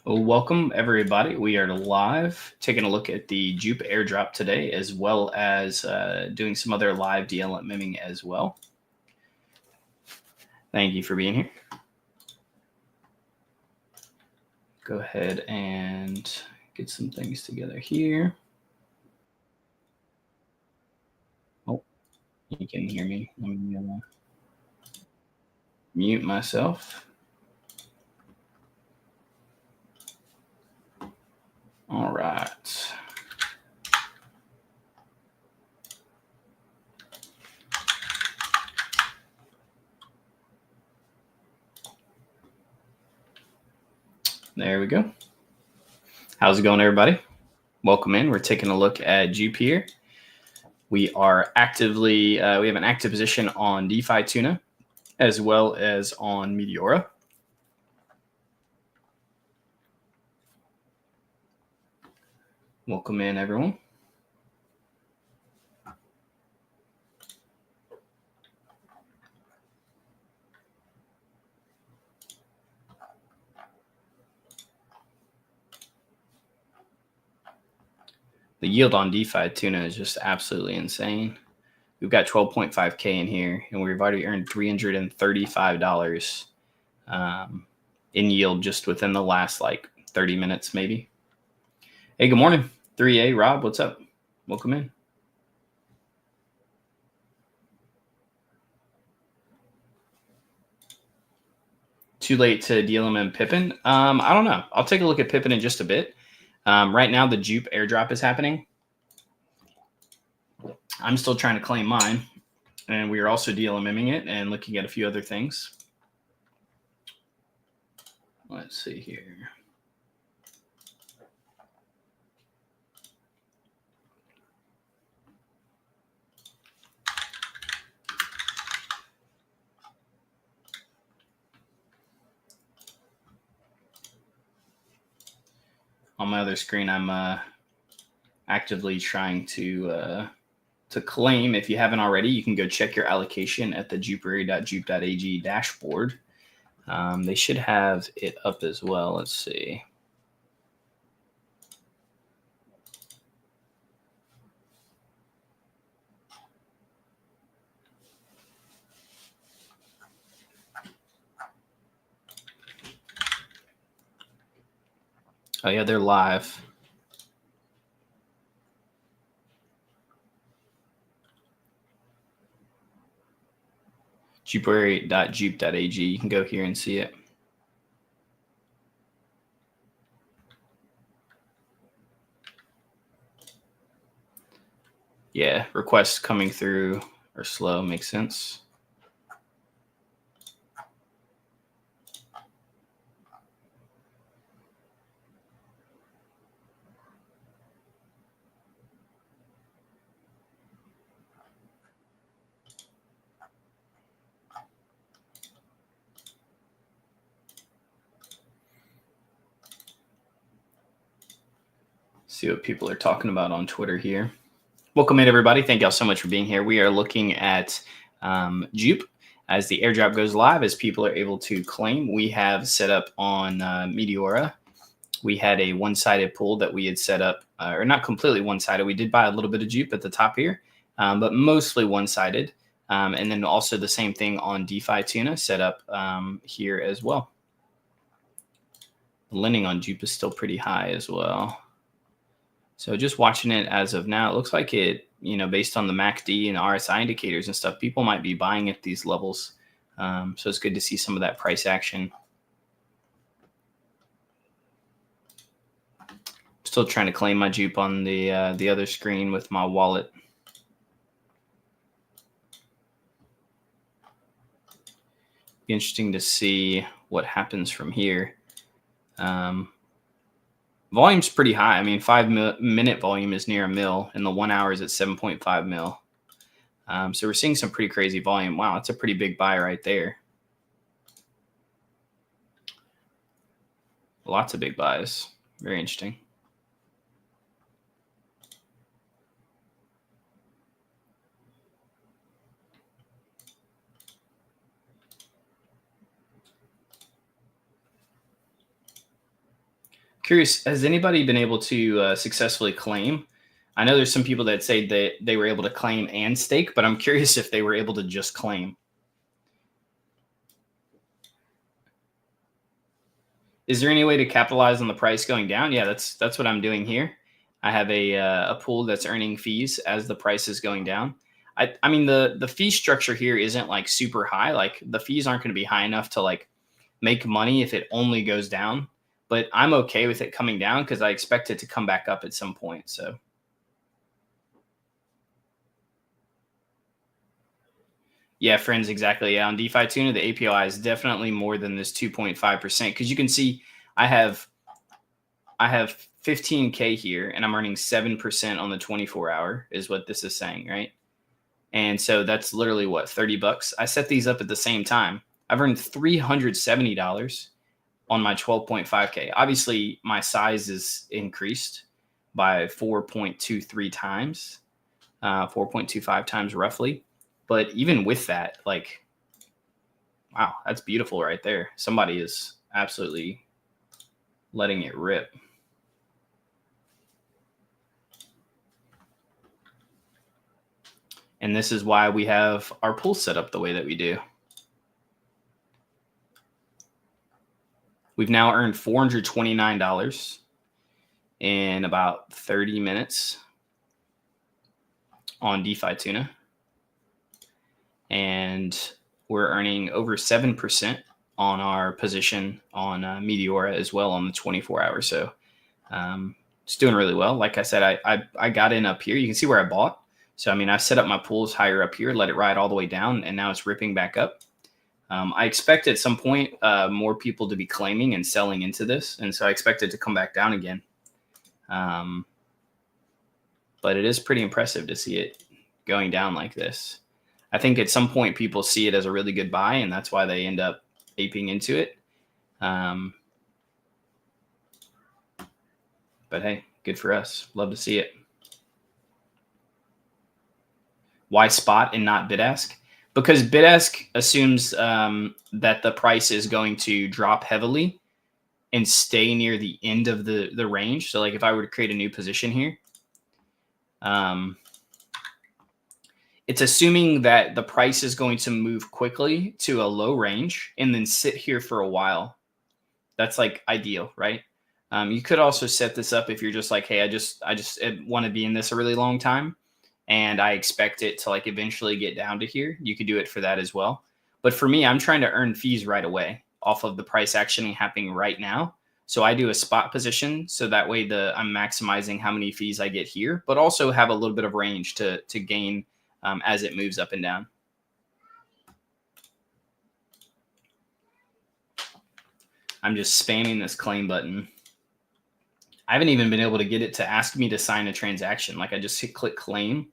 Well, welcome everybody. We are live taking a look at the JUP Airdrop today, as well as doing some other live DLMMing as well. Thank you for being here. Go ahead and get some things together here. Oh, you can hear me. Let me mute myself. All right. There we go. How's it going, everybody? Welcome in. We're taking a look at JUP here. We are actively, we have an active position on DeFi tuna, as well as on Meteora. Welcome in, everyone. The yield on DeFi tuna is just absolutely insane. We've got 12.5K in here, and we've already earned $335 in yield just within the last like 30 minutes, maybe. Hey, good morning. 3A, Rob, what's up? Welcome in. Too late to DLMM Pippin? I don't know. I'll take a look at Pippin in just a bit. Right now, the JUP airdrop is happening. I'm still trying to claim mine, and we are also DLMMing it and looking at a few other things. Let's see here. On my other screen, I'm actively trying to claim. If you haven't already, you can go check your allocation at the juperary.jup.ag dashboard. They should have it up as well. Let's see. Oh yeah, they're live. juperary.jup.ag. You can go here and see it. Yeah, requests coming through are slow. Makes sense. See what people are talking about on Twitter here. Welcome in, everybody. Thank y'all so much for being here. We are looking at JUP as the airdrop goes live, as people are able to claim. We have set up on Meteora. We had a one-sided pool that we had set up, or not completely one-sided. We did buy a little bit of JUP at the top here, but mostly one-sided. And then also the same thing on DeFi tuna set up here as well. The lending on JUP is still pretty high as well. So just watching it as of now, it looks like it, based on the MACD and RSI indicators and stuff, people might be buying at these levels. So it's good to see some of that price action. Still trying to claim my JUP on the other screen with my wallet. Be interesting to see what happens from here. Volume's pretty high. I mean, 5-minute volume is near a mil, and the 1 hour is at 7.5 mil. So we're seeing some pretty crazy volume. Wow, that's a pretty big buy right there. Lots of big buys. Very interesting. Curious, has anybody been able to successfully claim? I know there's some people that say that they were able to claim and stake, but I'm curious if they were able to just claim. Is there any way to capitalize on the price going down? Yeah, that's what I'm doing here. I have a pool that's earning fees as the price is going down. I mean the fee structure here isn't like super high. Like the fees aren't going to be high enough to like make money if it only goes down. But I'm okay with it coming down because I expect it to come back up at some point. So. Yeah, friends, exactly. Yeah, on DeFi Tuna, the API is definitely more than this 2.5% because you can see I have 15K here and I'm earning 7% on the 24-hour is what this is saying, right? And so that's literally what, 30 bucks. I set these up at the same time. I've earned $370 on my 12.5K. Obviously, my size is increased by 4.23 times, 4.25 times roughly. But even with that, like, wow, that's beautiful right there. Somebody is absolutely letting it rip. And this is why we have our pool set up the way that we do. We've now earned $429 in about 30 minutes on DeFi Tuna. And we're earning over 7% on our position on Meteora as well on the 24-hour. So it's doing really well. Like I said, I got in up here. You can see where I bought. So, I mean, I set up my pools higher up here, let it ride all the way down, and now it's ripping back up. I expect at some point more people to be claiming and selling into this. And so I expect it to come back down again. But it is pretty impressive to see it going down like this. I think at some point people see it as a really good buy, and that's why they end up aping into it. But hey, good for us. Love to see it. Why spot and not bid ask? Because bid ask assumes that the price is going to drop heavily and stay near the end of the range. So like if I were to create a new position here, it's assuming that the price is going to move quickly to a low range and then sit here for a while. That's like ideal, right? You could also set this up if you're just like, hey, I just want to be in this a really long time and I expect it to like eventually get down to here. You could do it for that as well. But for me, I'm trying to earn fees right away off of the price action happening right now. So I do a spot position. So that way I'm maximizing how many fees I get here, but also have a little bit of range to gain as it moves up and down. I'm just spamming this claim button. I haven't even been able to get it to ask me to sign a transaction. Like I just click claim,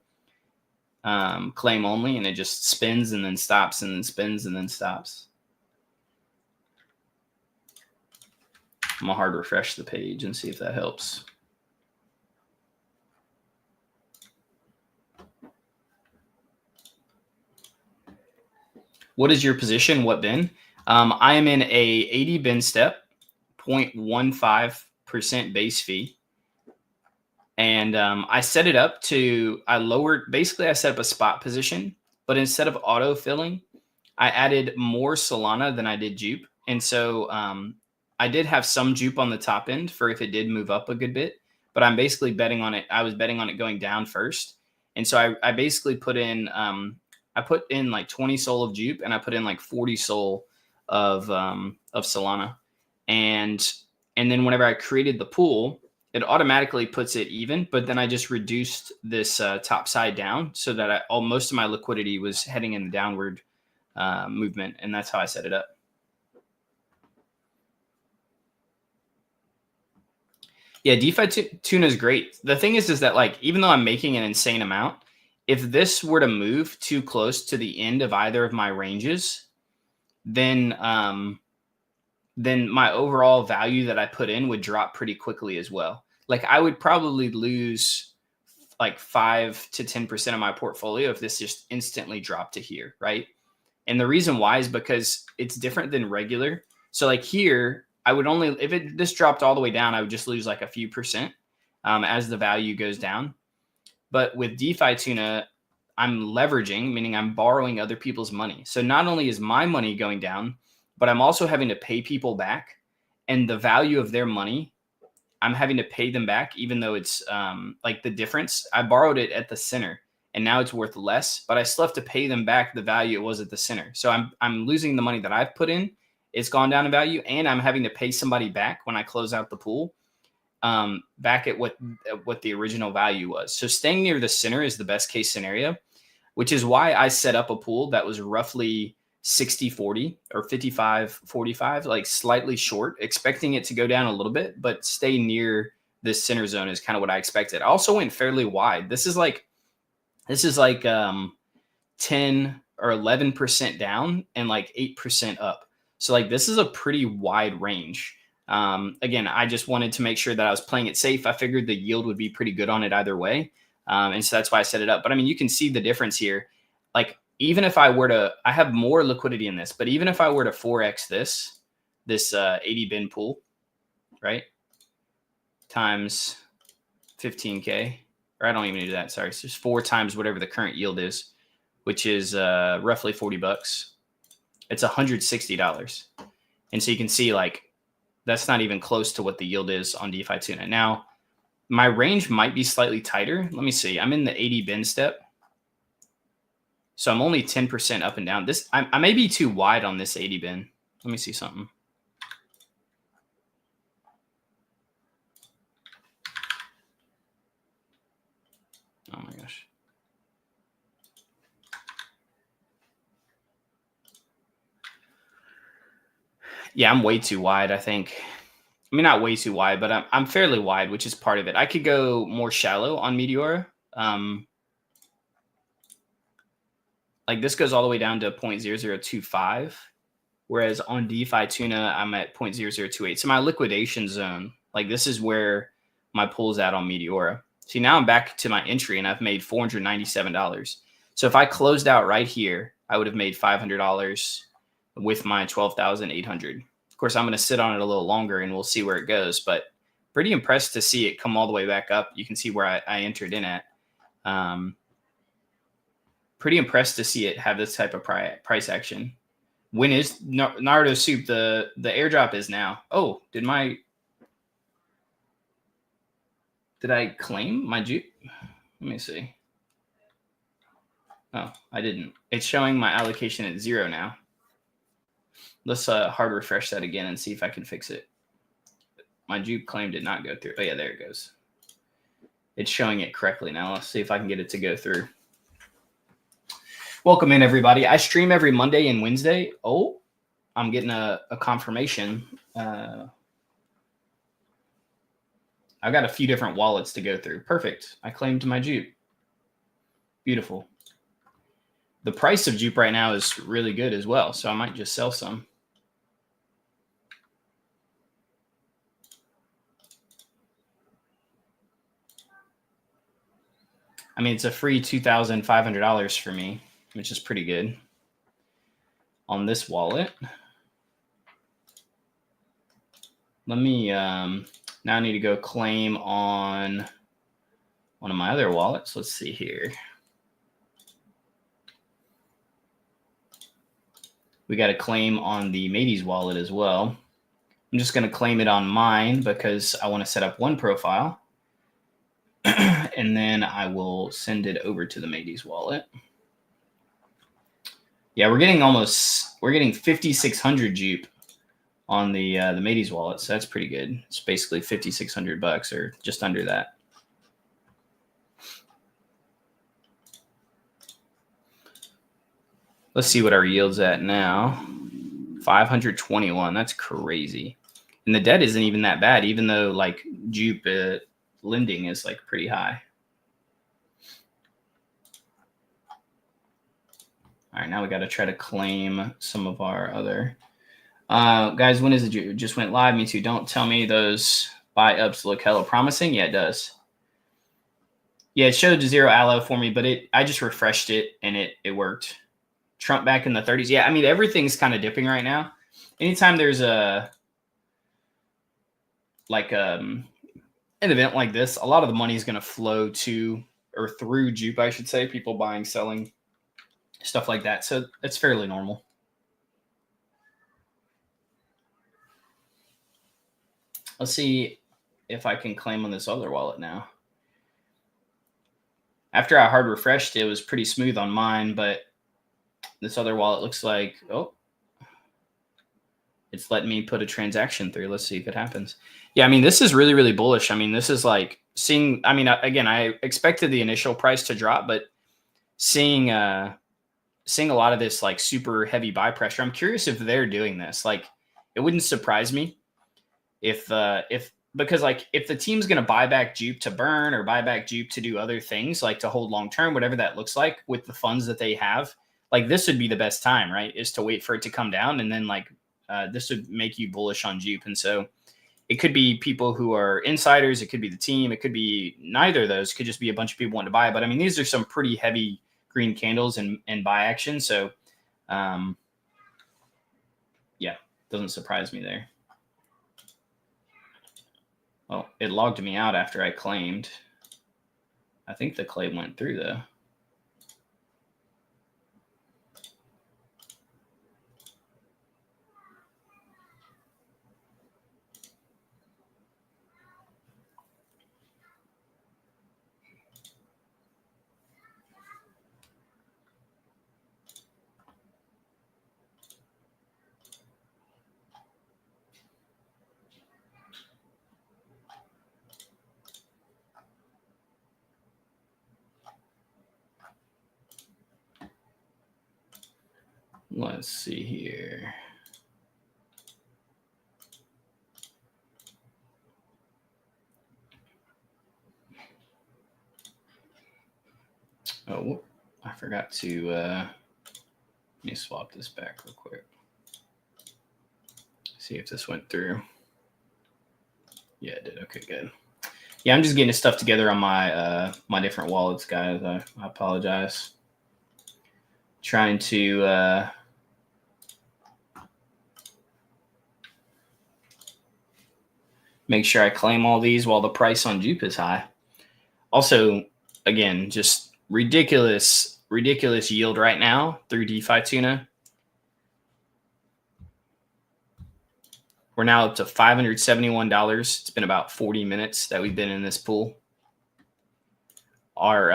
claim only, and it just spins and then stops and then spins and then stops. I'm gonna hard refresh the page and see if that helps. What is your position? What bin? I am in a 80 bin step, 0.15% base fee. And I set it up to, basically I set up a spot position, but instead of auto filling, I added more Solana than I did JUP. And so I did have some JUP on the top end for if it did move up a good bit, but I'm basically betting on it. I was betting on it going down first. And so I basically put in, I put in like 20 SOL of JUP and I put in like 40 SOL of Solana. And then whenever I created the pool, it automatically puts it even, but then I just reduced this top side down so that most of my liquidity was heading in the downward movement. And that's how I set it up. Yeah, DeFi Tuna is great. The thing is that like, even though I'm making an insane amount, if this were to move too close to the end of either of my ranges, then my overall value that I put in would drop pretty quickly as well. Like I would probably lose like 5 to 10% of my portfolio if this just instantly dropped to here, right? And the reason why is because it's different than regular. So like here, I would only, if this dropped all the way down, I would just lose like a few percent as the value goes down. But with DeFi tuna, I'm leveraging, meaning I'm borrowing other people's money. So not only is my money going down, but I'm also having to pay people back, and the value of their money, I'm having to pay them back, even though it's like the difference. I borrowed it at the center and now it's worth less, but I still have to pay them back the value it was at the center. So I'm losing the money that I've put in. It's gone down in value, and I'm having to pay somebody back when I close out the pool back at what the original value was. So staying near the center is the best case scenario, which is why I set up a pool that was roughly 60-40 or 55-45, like slightly short, expecting it to go down a little bit, but stay near this center zone is kind of what I expected. I also went fairly wide. This is like 10 or 11% down and like 8% up. So like this is a pretty wide range. Again, I just wanted to make sure that I was playing it safe. I figured the yield would be pretty good on it either way. And so that's why I set it up. But I mean, you can see the difference here. Like even if I were to, I have more liquidity in this, but even if I were to 4x this 80 bin pool, right? Times 15K, or I don't even do that. Sorry. It's just 4 times whatever the current yield is, which is roughly $40. It's $160. And so you can see like, that's not even close to what the yield is on DeFi tuna. Now, my range might be slightly tighter. Let me see. I'm in the 80 bin step. So I'm only 10% up and down. This I may be too wide on this 80 bin. Let me see something. Oh my gosh. Yeah, I'm way too wide, I think. I mean, not way too wide, but I'm fairly wide, which is part of it. I could go more shallow on Meteora. Like this goes all the way down to 0.0025, whereas on DeFi tuna, I'm at 0.0028. So my liquidation zone, like this is where my pool's at on Meteora. See, now I'm back to my entry and I've made $497. So if I closed out right here, I would have made $500 with my 12,800. Of course, I'm going to sit on it a little longer and we'll see where it goes, but pretty impressed to see it come all the way back up. You can see where I entered in at. Pretty impressed to see it have this type of price action. When is Naruto Soup? The airdrop is now. Oh, did I claim my JUP? Let me see. Oh, I didn't. It's showing my allocation at 0 now. Let's hard refresh that again and see if I can fix it. My JUP claim did not go through. Oh yeah, there it goes. It's showing it correctly now. Let's see if I can get it to go through. Welcome in, everybody. I stream every Monday and Wednesday. Oh, I'm getting a confirmation. I've got a few different wallets to go through. Perfect. I claimed my JUP. Beautiful. The price of JUP right now is really good as well, so I might just sell some. I mean, it's a free $2,500 for me, which is pretty good on this wallet. Let me, now I need to go claim on one of my other wallets. Let's see here. We got a claim on the Mateys wallet as well. I'm just going to claim it on mine because I want to set up one profile. And then I will send it over to the Mateys wallet. Yeah, we're getting 5,600 JUP on the Mateys wallet, so that's pretty good. It's basically $5,600 or just under that. Let's see what our yield's at now. 521. That's crazy. And the debt isn't even that bad, even though like JUP lending is like pretty high. All right, now we got to try to claim some of our other guys. When is it? It just went live. Me too. Don't tell me those buy ups look hella promising. Yeah, it does. Yeah, it showed 0 allo for me, but I just refreshed it and it worked. Trump back in the 30s. Yeah, I mean everything's kind of dipping right now. Anytime there's a like an event like this, a lot of the money is going to flow to or through JUP, I should say, people buying, selling, stuff like that. So it's fairly normal. Let's see if I can claim on this other wallet now. After I hard refreshed, it was pretty smooth on mine, but this other wallet looks like, oh, it's letting me put a transaction through. Let's see if it happens. Yeah, I mean, this is really, really bullish. I mean, this is like seeing, I mean, again, I expected the initial price to drop, but seeing a lot of this like super heavy buy pressure. I'm curious if they're doing this. Like, it wouldn't surprise me if because like if the team's going to buy back JUP to burn or buy back JUP to do other things, like to hold long term, whatever that looks like with the funds that they have, like this would be the best time, right? Is to wait for it to come down, and then like this would make you bullish on JUP. And so it could be people who are insiders, it could be the team, it could be neither of those, it could just be a bunch of people wanting to buy. But I mean, these are some pretty heavy green candles and buy action. So yeah, doesn't surprise me there. Well, it logged me out after I claimed. I think the claim went through though. Let's see here. Oh, I forgot to let me swap this back real quick. See if this went through. Yeah, it did. Okay, good. Yeah, I'm just getting stuff together on my my different wallets, guys. I apologize. Trying to make sure I claim all these while the price on JUP is high. Also, again, just ridiculous yield right now through DeFi Tuna. We're now up to $571. It's been about 40 minutes that we've been in this pool. Our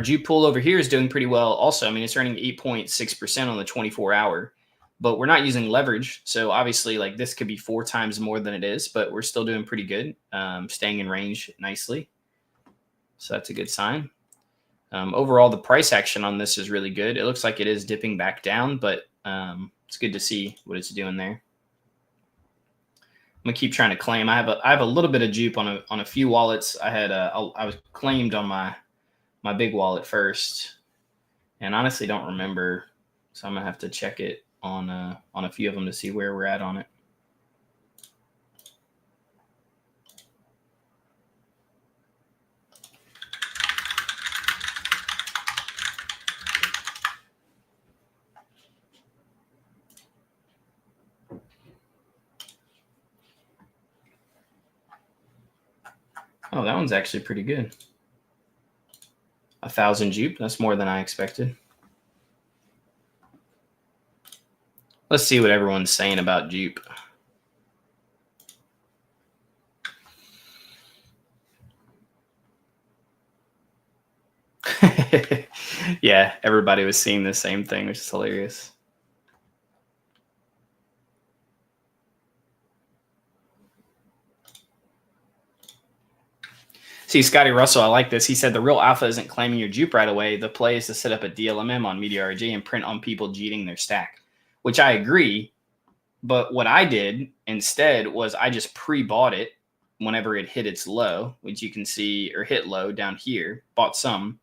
JUP pool over here is doing pretty well also. I mean, it's earning 8.6% on the 24-hour, but we're not using leverage. So obviously, like this could be 4 times more than it is, but we're still doing pretty good, staying in range nicely. So that's a good sign. Overall, the price action on this is really good. It looks like it is dipping back down, but it's good to see what it's doing there. I'm gonna keep trying to claim. I have a little bit of JUP on a few wallets. I was claimed on my big wallet first, and honestly don't remember. So I'm gonna have to check it on a few of them to see where we're at on it. Oh, that one's actually pretty good. 1,000 JUP. That's more than I expected. Let's see what everyone's saying about JUP. Yeah, everybody was seeing the same thing, which is hilarious. See, Scotty Russell, I like this. He said the real alpha isn't claiming your JUP right away. The play is to set up a DLMM on Media RJ and print on people jeeting their stack, which I agree. But what I did instead was I just pre-bought it whenever it hit its low, which you can see, or hit low down here, bought some,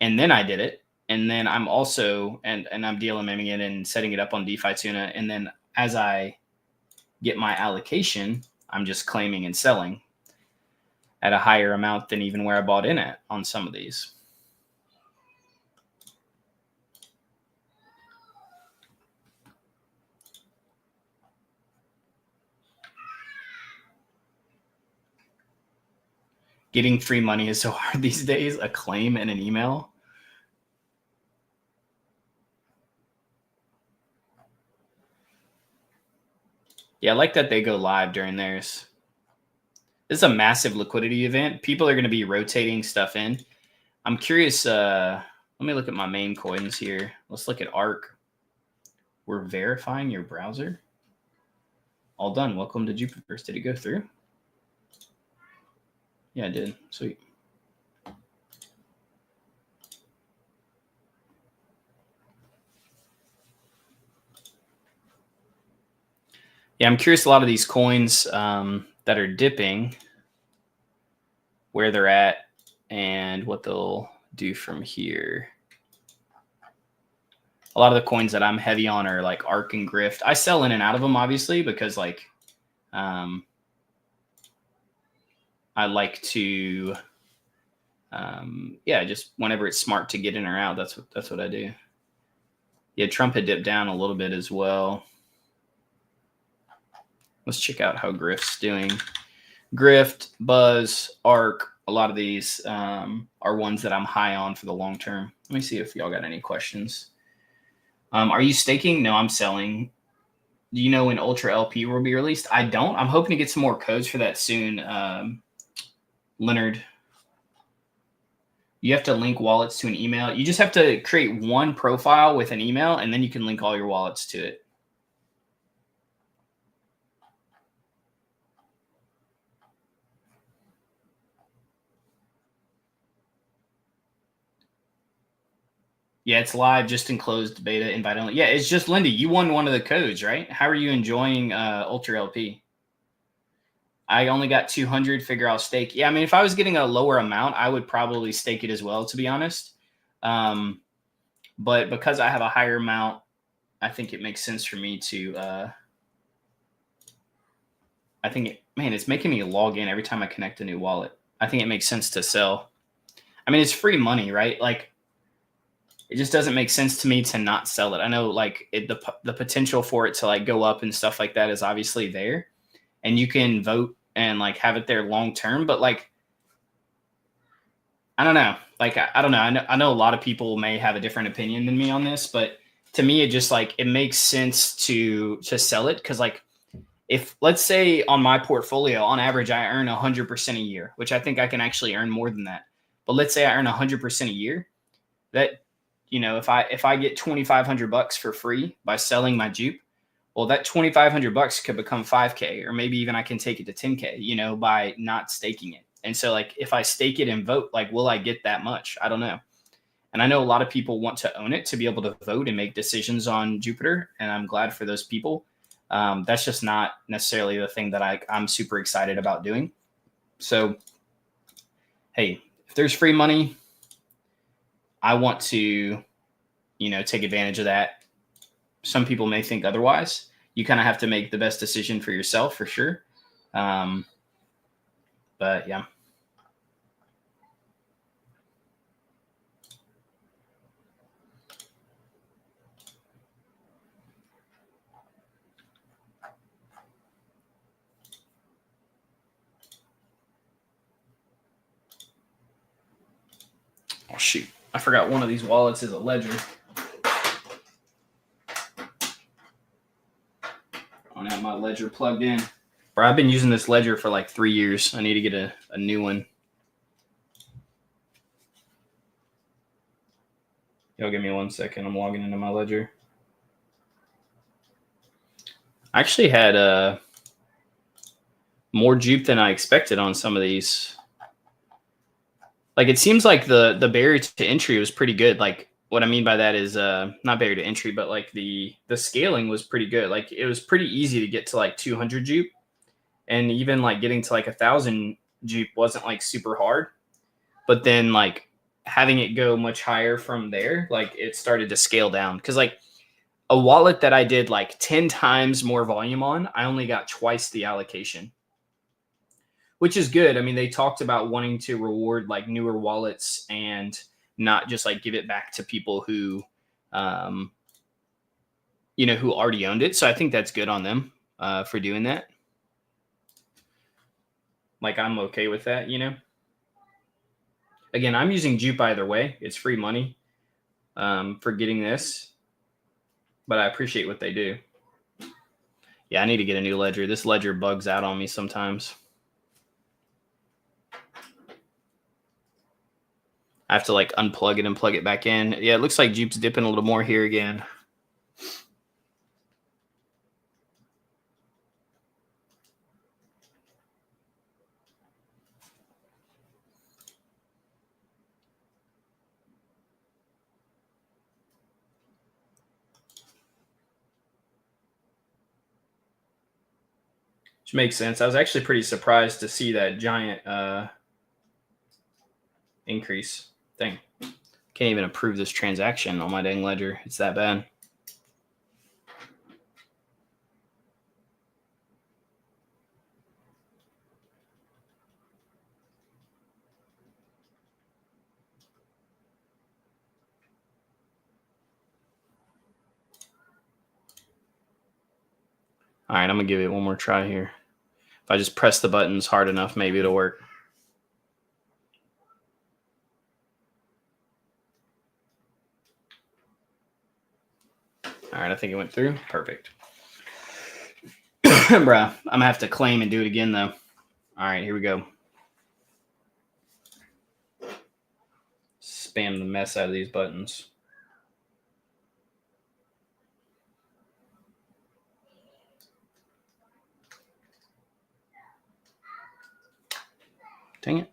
and then I did it. And then I'm also, and I'm DLMMing it and setting it up on DeFi Tuna. And then as I get my allocation, I'm just claiming and selling at a higher amount than even where I bought in at on some of these. Getting free money is so hard these days. A claim and an email. Yeah, I like that they go live during theirs. This is a massive liquidity event. People are going to be rotating stuff in. I'm curious. Let me look at my main coins here. Let's look at ARK. We're verifying your browser. All done. Welcome to Jupiter. Did it go through? Yeah, it did. Sweet. Yeah, I'm curious a lot of these coins that are dipping, where they're at and what they'll do from here. A lot of the coins that I'm heavy on are like ARK and Grift. I sell in and out of them, obviously, because like I like to, yeah, just whenever it's smart to get in or out, that's what I do. Yeah, Trump had dipped down a little bit as well. Let's check out how Grift's doing. Grift, Buzz, ARK, a lot of these are ones that I'm high on for the long term. Let me see if y'all got any questions. Are you staking? No, I'm selling. Do you know when Ultra LP will be released? I don't. I'm hoping to get some more codes for that soon. Leonard, you have to link wallets to an email. You just have to create one profile with an email, and then you can link all your wallets to it. Yeah, it's live, just in closed beta, invite only. Yeah, it's just Lindy. You won one of the codes, right? How are you enjoying Ultra LP? I only got 200. Figure I'll stake. Yeah, I mean, if I was getting a lower amount, I would probably stake it as well, to be honest. But because I have a higher amount, I think it makes sense for me to. I think it's making me log in every time I connect a new wallet. I think it makes sense to sell. I mean, it's free money, right? Like, it just doesn't make sense to me to not sell it. I know like the potential for it to like go up and stuff like that is obviously there, and you can vote and like have it there long term. But like, I don't know. Like, I don't know. I know a lot of people may have a different opinion than me on this, but to me, it just like it makes sense to sell it because like if let's say on my portfolio on average I earn 100% a year, which I think I can actually earn more than that. But let's say I earn 100% a year, that if I get $2,500 for free by selling my JUP, well, that $2,500 could become 5K, or maybe even I can take it to 10K, by not staking it. And so like, if I stake it and vote, like, will I get that much? I don't know. And I know a lot of people want to own it to be able to vote and make decisions on Jupiter. And I'm glad for those people. That's just not necessarily the thing that I'm super excited about doing. So, hey, if there's free money, I want to, take advantage of that. Some people may think otherwise. You kind of have to make the best decision for yourself, for sure. But yeah. Oh, shoot. I forgot one of these wallets is a ledger. I don't have my ledger plugged in. Bro, I've been using this ledger for like 3 years. I need to get a new one. Y'all give me 1 second. I'm logging into my ledger. I actually had more JUP than I expected on some of these. Like, it seems like the barrier to entry was pretty good. Like, what I mean by that is not barrier to entry, but like the scaling was pretty good. Like, it was pretty easy to get to like 200 JUP, and even like getting to like 1,000 JUP wasn't like super hard. But then like having it go much higher from there, like it started to scale down. Because like a wallet that I did like 10 times more volume on, I only got twice the allocation, which is good. I mean, they talked about wanting to reward like newer wallets and not just like give it back to people who, who already owned it. So I think that's good on them for doing that. Like, I'm okay with that, Again, I'm using JUP either way. It's free money for getting this, but I appreciate what they do. Yeah, I need to get a new ledger. This ledger bugs out on me sometimes. I have to like unplug it and plug it back in. Yeah, it looks like JUP's dipping a little more here again. Which makes sense. I was actually pretty surprised to see that giant increase. Dang. Can't even approve this transaction on my dang ledger. It's that bad. All right, I'm going to give it one more try here. If I just press the buttons hard enough, maybe it'll work. All right, I think it went through. Perfect. Bruh, I'm going to have to claim and do it again, though. All right, here we go. Spam the mess out of these buttons. Dang it.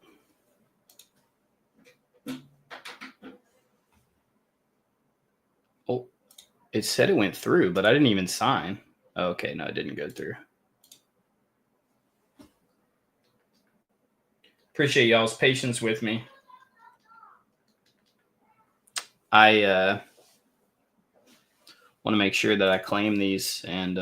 Oh, it said it went through, but I didn't even sign. Okay, no, it didn't go through. Appreciate y'all's patience with me. I want to make sure that I claim these and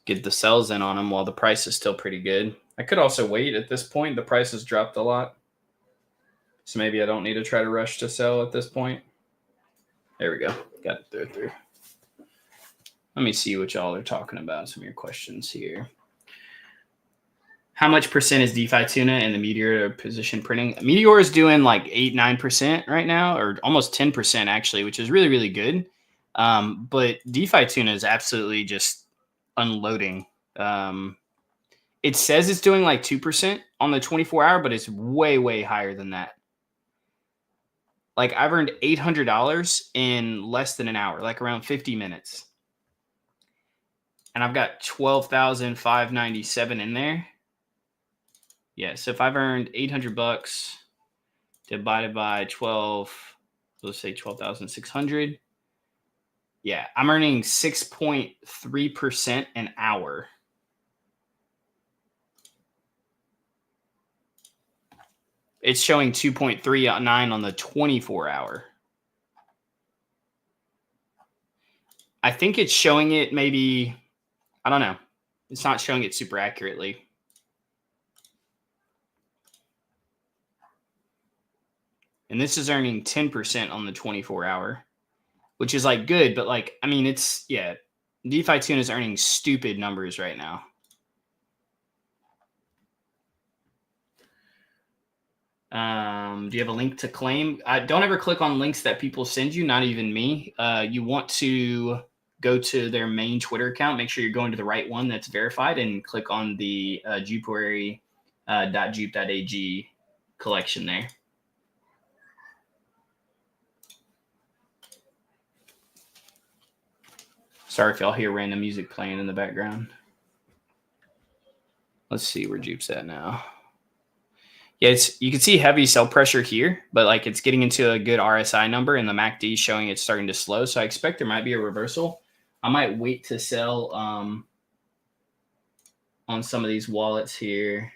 get the sells in on them while the price is still pretty good. I could also wait at this point. The price has dropped a lot. So maybe I don't need to try to rush to sell at this point. There we go. Got it through. Let me see what y'all are talking about. Some of your questions here. How much percent is DeFi tuna and the Meteor position printing? Meteor is doing like 8-9% right now, or almost 10% actually, which is really, really good. But DeFi tuna is absolutely just unloading. It says it's doing like 2% on the 24-hour, but it's way, way higher than that. Like I've earned $800 in less than an hour, like around 50 minutes. And I've got 12,597 in there. Yeah, so if I've earned $800 divided by 12, let's say 12,600. Yeah, I'm earning 6.3% an hour. It's showing 2.39 on the 24-hour. I think it's showing it maybe, I don't know. It's not showing it super accurately. And this is earning 10% on the 24-hour, which is like good, but like, I mean, it's, yeah, DeFi Tune is earning stupid numbers right now. Do you have a link to claim? Don't ever click on links that people send you, not even me. You want to go to their main Twitter account. Make sure you're going to the right one that's verified and click on the juperary.jup.ag collection there. Sorry if y'all hear random music playing in the background. Let's see where JUP's at now. Yeah, you can see heavy sell pressure here, but like it's getting into a good RSI number and the MACD is showing it's starting to slow. So I expect there might be a reversal. I might wait to sell on some of these wallets here.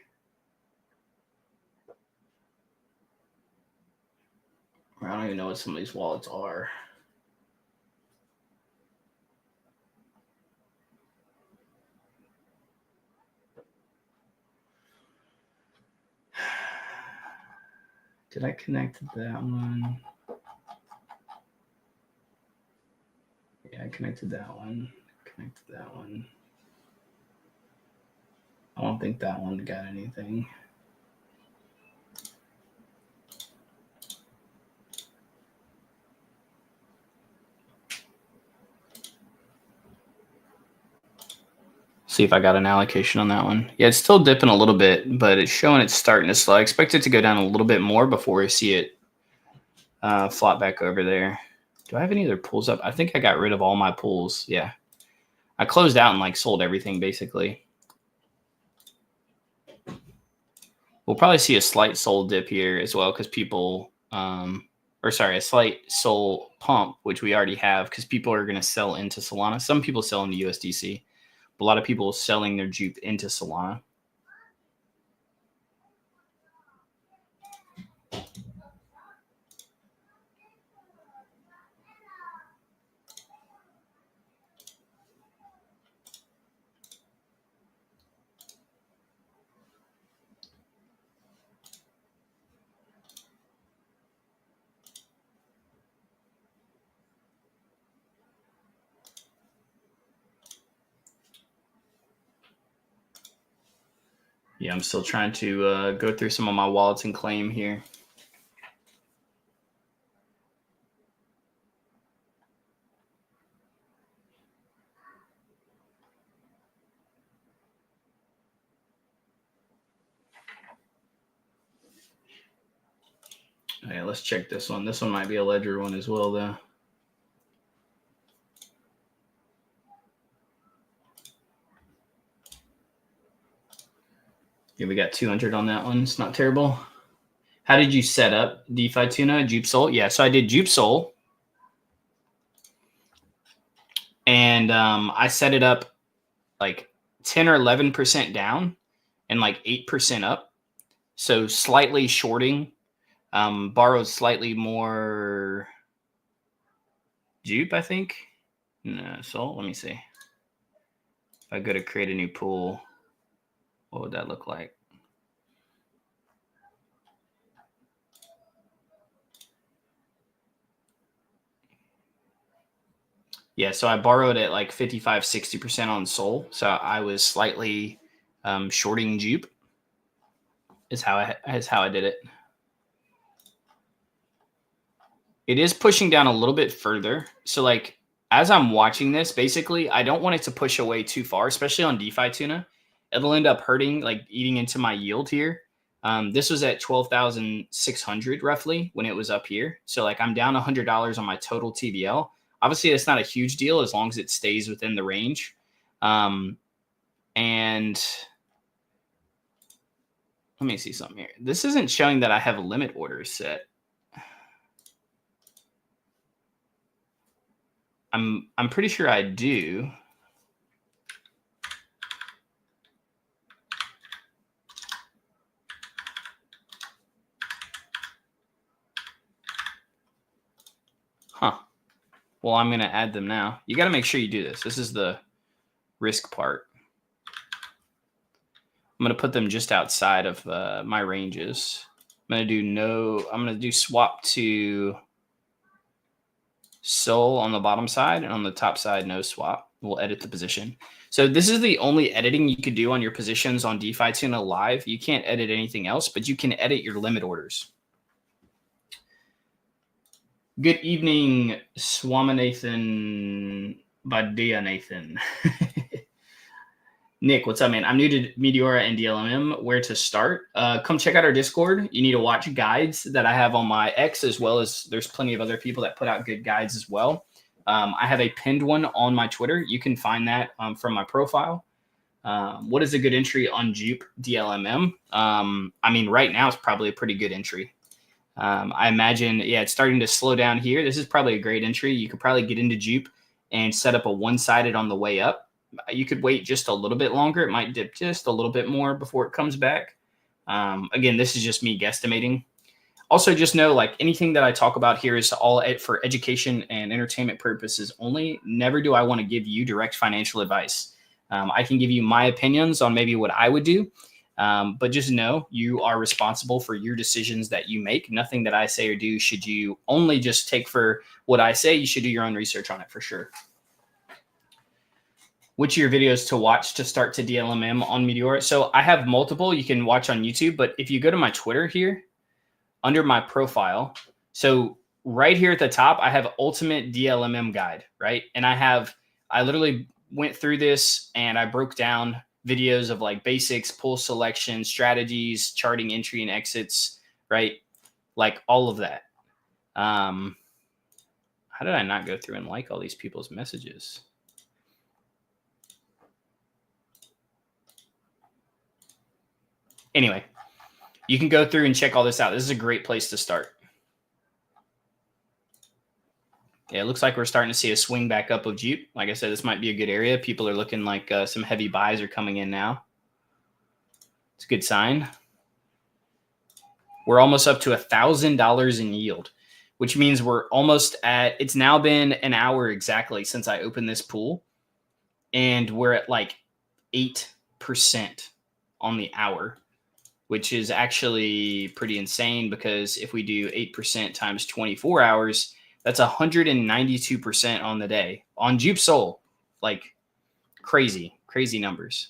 I don't even know what some of these wallets are. Did I connect to that one? Yeah, I connected that one. Connected that one. I don't think that one got anything. See if I got an allocation on that one. Yeah, it's still dipping a little bit, but it's showing it's starting to slow. I expect it to go down a little bit more before we see it flop back over there. Do I have any other pulls up? I think I got rid of all my pulls. Yeah. I closed out and like sold everything basically. We'll probably see a slight soul dip here as well because people, a slight soul pump, which we already have because people are going to sell into Solana. Some people sell into USDC. A lot of people selling their JUP into Solana. Yeah, I'm still trying to go through some of my wallets and claim here. Okay, let's check this one. This one might be a ledger one as well, though. Yeah, we got 200 on that one. It's not terrible. How did you set up DeFi Tuna? JUP Soul? Yeah, so I did JUP Soul. And I set it up like 10 or 11% down and like 8% up. So slightly shorting. Borrowed slightly more JUP, I think. No, Soul. Let me see. If I go to create a new pool, what would that look like? Yeah, so I borrowed at like 55, 60% on Sol. So I was slightly shorting JUP is how I did it. It is pushing down a little bit further. So like as I'm watching this, basically, I don't want it to push away too far, especially on DeFi Tuna. It'll end up hurting, like eating into my yield here. This was at 12,600 roughly when it was up here. So like I'm down $100 on my total TVL. Obviously, it's not a huge deal as long as it stays within the range. And let me see something here. This isn't showing that I have a limit order set. I'm pretty sure I do. Huh. Well, I'm going to add them now. You got to make sure you do this. This is the risk part. I'm going to put them just outside of my ranges. I'm going to do swap to Sol on the bottom side, and on the top side, no swap. We'll edit the position. So this is the only editing you could do on your positions on DeFi Tuna Live. You can't edit anything else, but you can edit your limit orders. Good evening, Swaminathan Badia Nathan. Nick, what's up, man? I'm new to Meteora and DLMM. Where to start? Come check out our Discord. You need to watch guides that I have on my X, as well as there's plenty of other people that put out good guides as well. I have a pinned one on my Twitter. You can find that from my profile. What is a good entry on JUP DLMM? I mean, right now it's probably a pretty good entry. I imagine, yeah, it's starting to slow down here. This is probably a great entry. You could probably get into JUP and set up a one-sided on the way up. You could wait just a little bit longer. It might dip just a little bit more before it comes back. Again, this is just me guesstimating. Also, just know, like, anything that I talk about here is all for education and entertainment purposes only. Never do I want to give you direct financial advice. I can give you my opinions on maybe what I would do. But just know you are responsible for your decisions that you make. Nothing that I say or do should you only just take for what I say. You should do your own research on it for sure. Which of your videos to watch to start to DLMM on Meteora? So I have multiple you can watch on YouTube, but if you go to my Twitter here, under my profile, so right here at the top, I have Ultimate DLMM Guide, right? And I literally went through this and I broke down videos of like basics, pull selection, strategies, charting entry and exits, right? Like all of that. How did I not go through and like all these people's messages? Anyway, you can go through and check all this out. This is a great place to start. Yeah, it looks like we're starting to see a swing back up of JUP. Like I said, this might be a good area. People are looking like some heavy buys are coming in now. It's a good sign. We're almost up to $1,000 in yield, which means we're almost at, it's now been an hour exactly since I opened this pool. And we're at like 8% on the hour, which is actually pretty insane because if we do 8% times 24 hours, that's 192% on the day on JUP Sol. Like crazy numbers.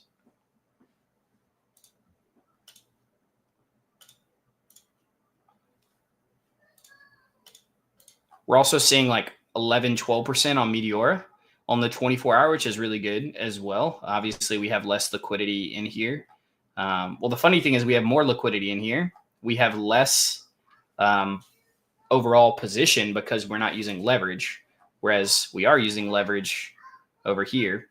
We're also seeing like 11-12% on Meteora on the 24-hour, which is really good as well. Obviously, we have less liquidity in here. Well, the funny thing is we have more liquidity in here. We have less overall position because we're not using leverage, whereas we are using leverage over here.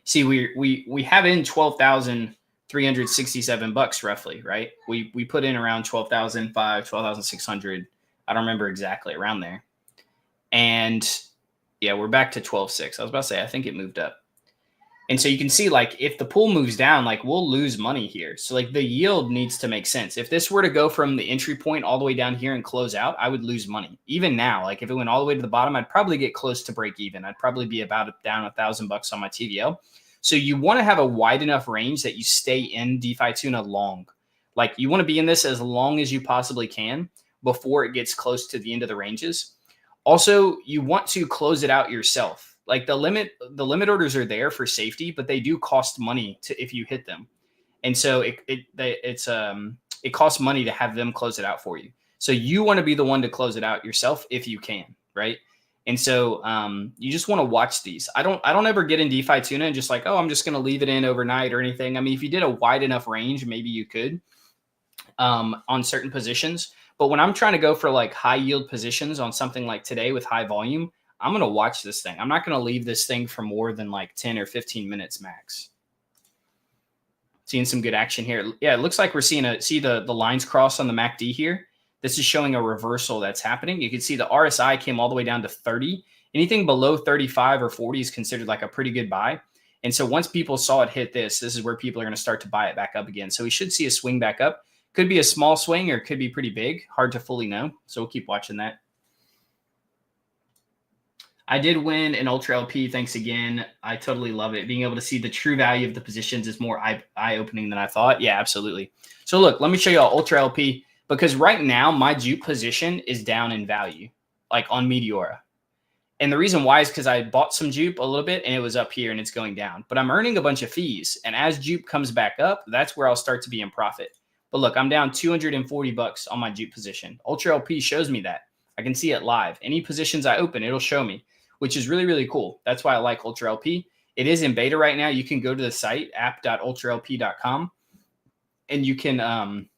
See, we have in $12,367 roughly, right? We put in around 12,500, 12,600. I don't remember exactly, around there. And yeah, we're back to 12.6. I was about to say, I think it moved up. And so you can see, like, if the pool moves down, like, we'll lose money here. So, like, the yield needs to make sense. If this were to go from the entry point all the way down here and close out, I would lose money. Even now, like, if it went all the way to the bottom, I'd probably get close to break even. I'd probably be about down $1,000 on my TVL. So you want to have a wide enough range that you stay in DeFi Tuna long. Like, you want to be in this as long as you possibly can before it gets close to the end of the ranges. Also, you want to close it out yourself. Like the limit orders are there for safety, but they do cost money if you hit them. And so it costs money to have them close it out for you. So you want to be the one to close it out yourself if you can, right? And so you just want to watch these. I don't ever get in DeFi Tuna and just like, oh, I'm just going to leave it in overnight or anything. I mean, if you did a wide enough range, maybe you could on certain positions. But when I'm trying to go for like high yield positions on something like today with high volume, I'm going to watch this thing. I'm not going to leave this thing for more than like 10 or 15 minutes max. Seeing some good action here. Yeah, it looks like we're seeing see the lines cross on the MACD here. This is showing a reversal that's happening. You can see the RSI came all the way down to 30. Anything below 35 or 40 is considered like a pretty good buy. And so once people saw it hit this is where people are going to start to buy it back up again. So we should see a swing back up. Could be a small swing or it could be pretty big. Hard to fully know. So we'll keep watching that. I did win an Ultra LP. Thanks again. I totally love it. Being able to see the true value of the positions is more eye-opening than I thought. Yeah, absolutely. So look, let me show you all Ultra LP because right now my JUP position is down in value, like on Meteora. And the reason why is because I bought some JUP a little bit and it was up here and it's going down. But I'm earning a bunch of fees. And as JUP comes back up, that's where I'll start to be in profit. But look, I'm down $240 on my JUP position. Ultra LP shows me that. I can see it live. Any positions I open, it'll show me, which is really, really cool. That's why I like Ultra LP. It is in beta right now. You can go to the site, app.ultralp.com, and you can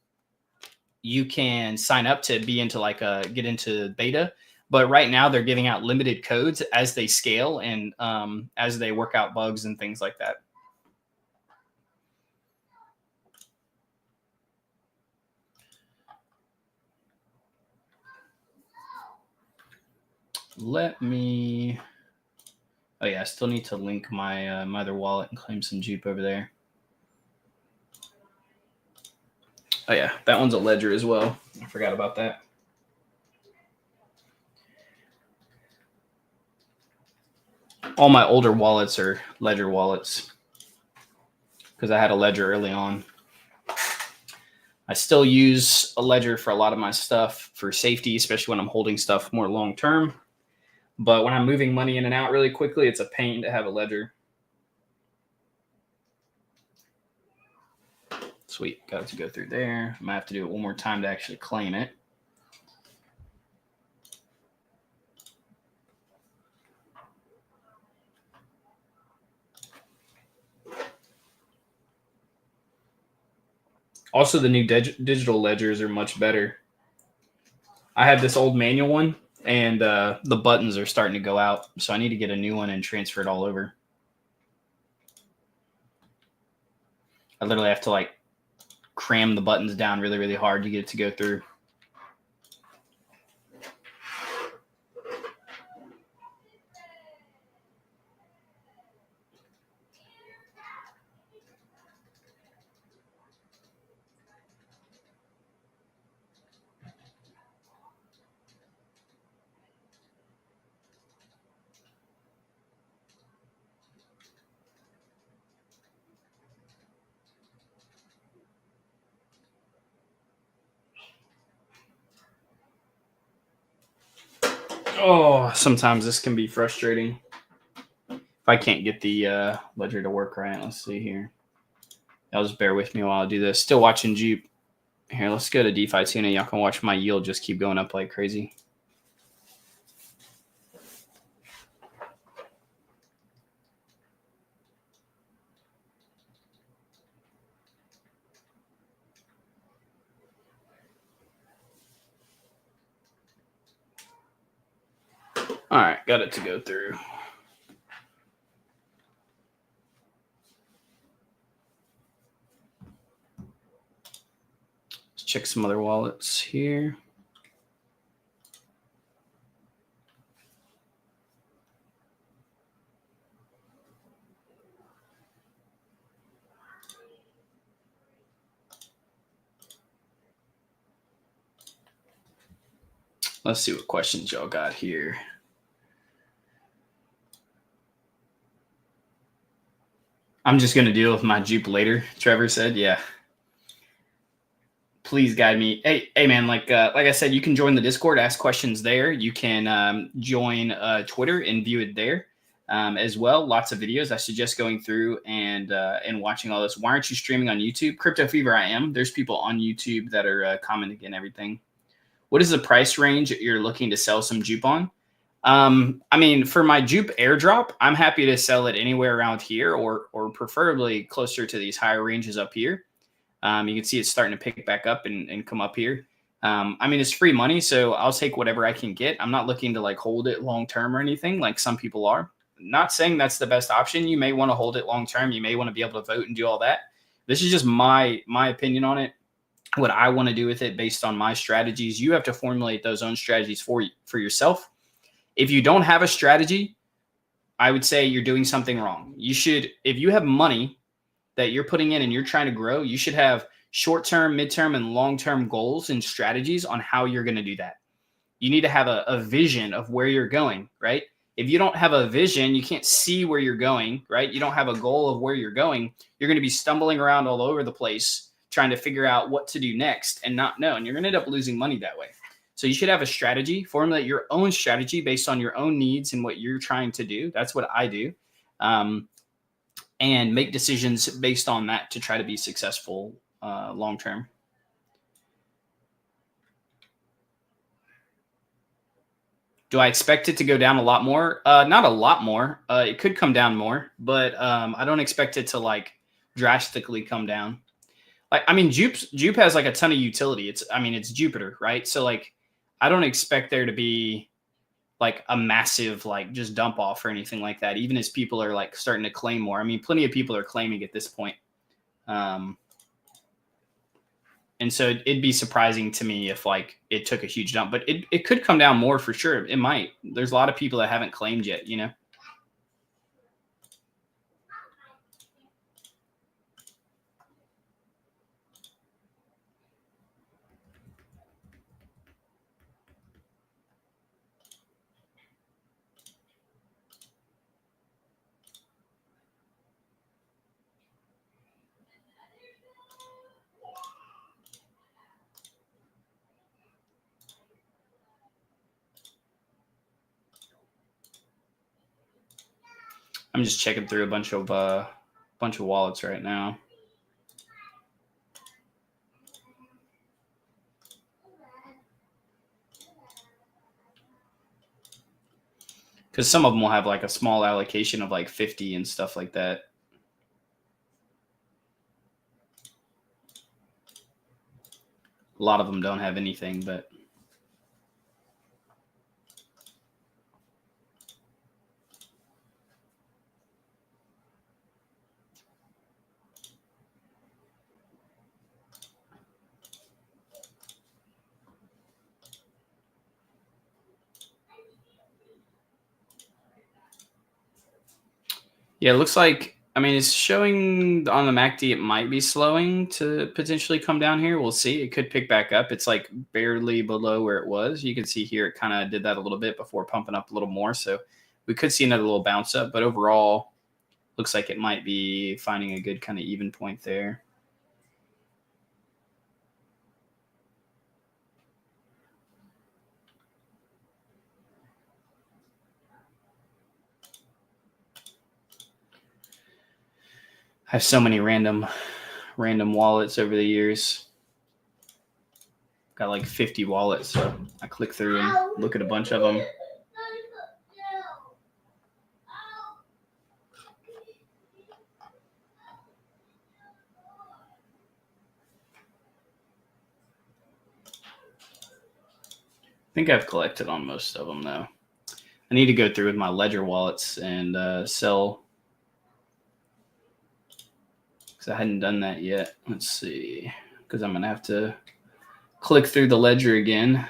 sign up to be into like get into beta. But right now they're giving out limited codes as they scale and as they work out bugs and things like that. Let me. Oh yeah, I still need to link my my other wallet and claim some JUP over there. Oh yeah, that one's a ledger as well. I forgot about that. All my older wallets are ledger wallets because I had a ledger early on. I still use a ledger for a lot of my stuff for safety, especially when I'm holding stuff more long term. But when I'm moving money in and out really quickly, it's a pain to have a ledger. Sweet, got it to go through there. I might have to do it one more time to actually claim it. Also, the new digital ledgers are much better. I had this old manual one, and the buttons are starting to go out, so I need to get a new one and transfer it all over. I literally have to like cram the buttons down really, really hard to get it to go through. Oh, sometimes this can be frustrating. If I can't get the ledger to work right, let's see here. Y'all just bear with me while I do this. Still watching JUP. Here, let's go to DeFi Tuna. Y'all can watch my yield just keep going up like crazy. All right, got it to go through. Let's check some other wallets here. Let's see what questions y'all got here. I'm just going to deal with my JUP later, Trevor said. Yeah. Please guide me. Hey, man, like I said, you can join the Discord, ask questions there. You can join Twitter and view it there as well. Lots of videos. I suggest going through and watching all this. Why aren't you streaming on YouTube? Crypto Fever, I am. There's people on YouTube that are commenting and everything. What is the price range you're looking to sell some JUP on? I mean, for my JUP airdrop, I'm happy to sell it anywhere around here or preferably closer to these higher ranges up here. You can see it's starting to pick back up and come up here. I mean, it's free money, so I'll take whatever I can get. I'm not looking to like hold it long term or anything like some people are. Not saying that's the best option. You may want to hold it long term. You may want to be able to vote and do all that. This is just my opinion on it. What I want to do with it based on my strategies. You have to formulate those own strategies for yourself. If you don't have a strategy, I would say you're doing something wrong. You should, if you have money that you're putting in and you're trying to grow, you should have short-term, mid-term, and long-term goals and strategies on how you're going to do that. You need to have a vision of where you're going, right? If you don't have a vision, you can't see where you're going, right? You don't have a goal of where you're going. You're going to be stumbling around all over the place trying to figure out what to do next and not know. And you're going to end up losing money that way. So you should have a strategy, formulate your own strategy based on your own needs and what you're trying to do. That's what I do. And make decisions based on that to try to be successful long term. Do I expect it to go down a lot more? Not a lot more. It could come down more, but I don't expect it to like drastically come down. Like, I mean, JUP has like a ton of utility. It's Jupiter, right? So like, I don't expect there to be like a massive like just dump off or anything like that, even as people are like starting to claim more. I mean, plenty of people are claiming at this point. And so it'd be surprising to me if like it took a huge dump, but it could come down more for sure. It might. There's a lot of people that haven't claimed yet, you know? I'm just checking through a bunch of wallets right now. Because some of them will have like a small allocation of like 50 and stuff like that. A lot of them don't have anything, but yeah, it looks like, I mean, it's showing on the MACD it might be slowing to potentially come down here. We'll see. It could pick back up. It's like barely below where it was. You can see here it kind of did that a little bit before pumping up a little more. So we could see another little bounce up, but overall, looks like it might be finding a good kind of even point there. I have so many random wallets over the years. Got like 50 wallets, so I click through and look at a bunch of them. I think I've collected on most of them, though. I need to go through with my Ledger wallets and sell, because I hadn't done that yet. Let's see, because I'm going to have to click through the Ledger again.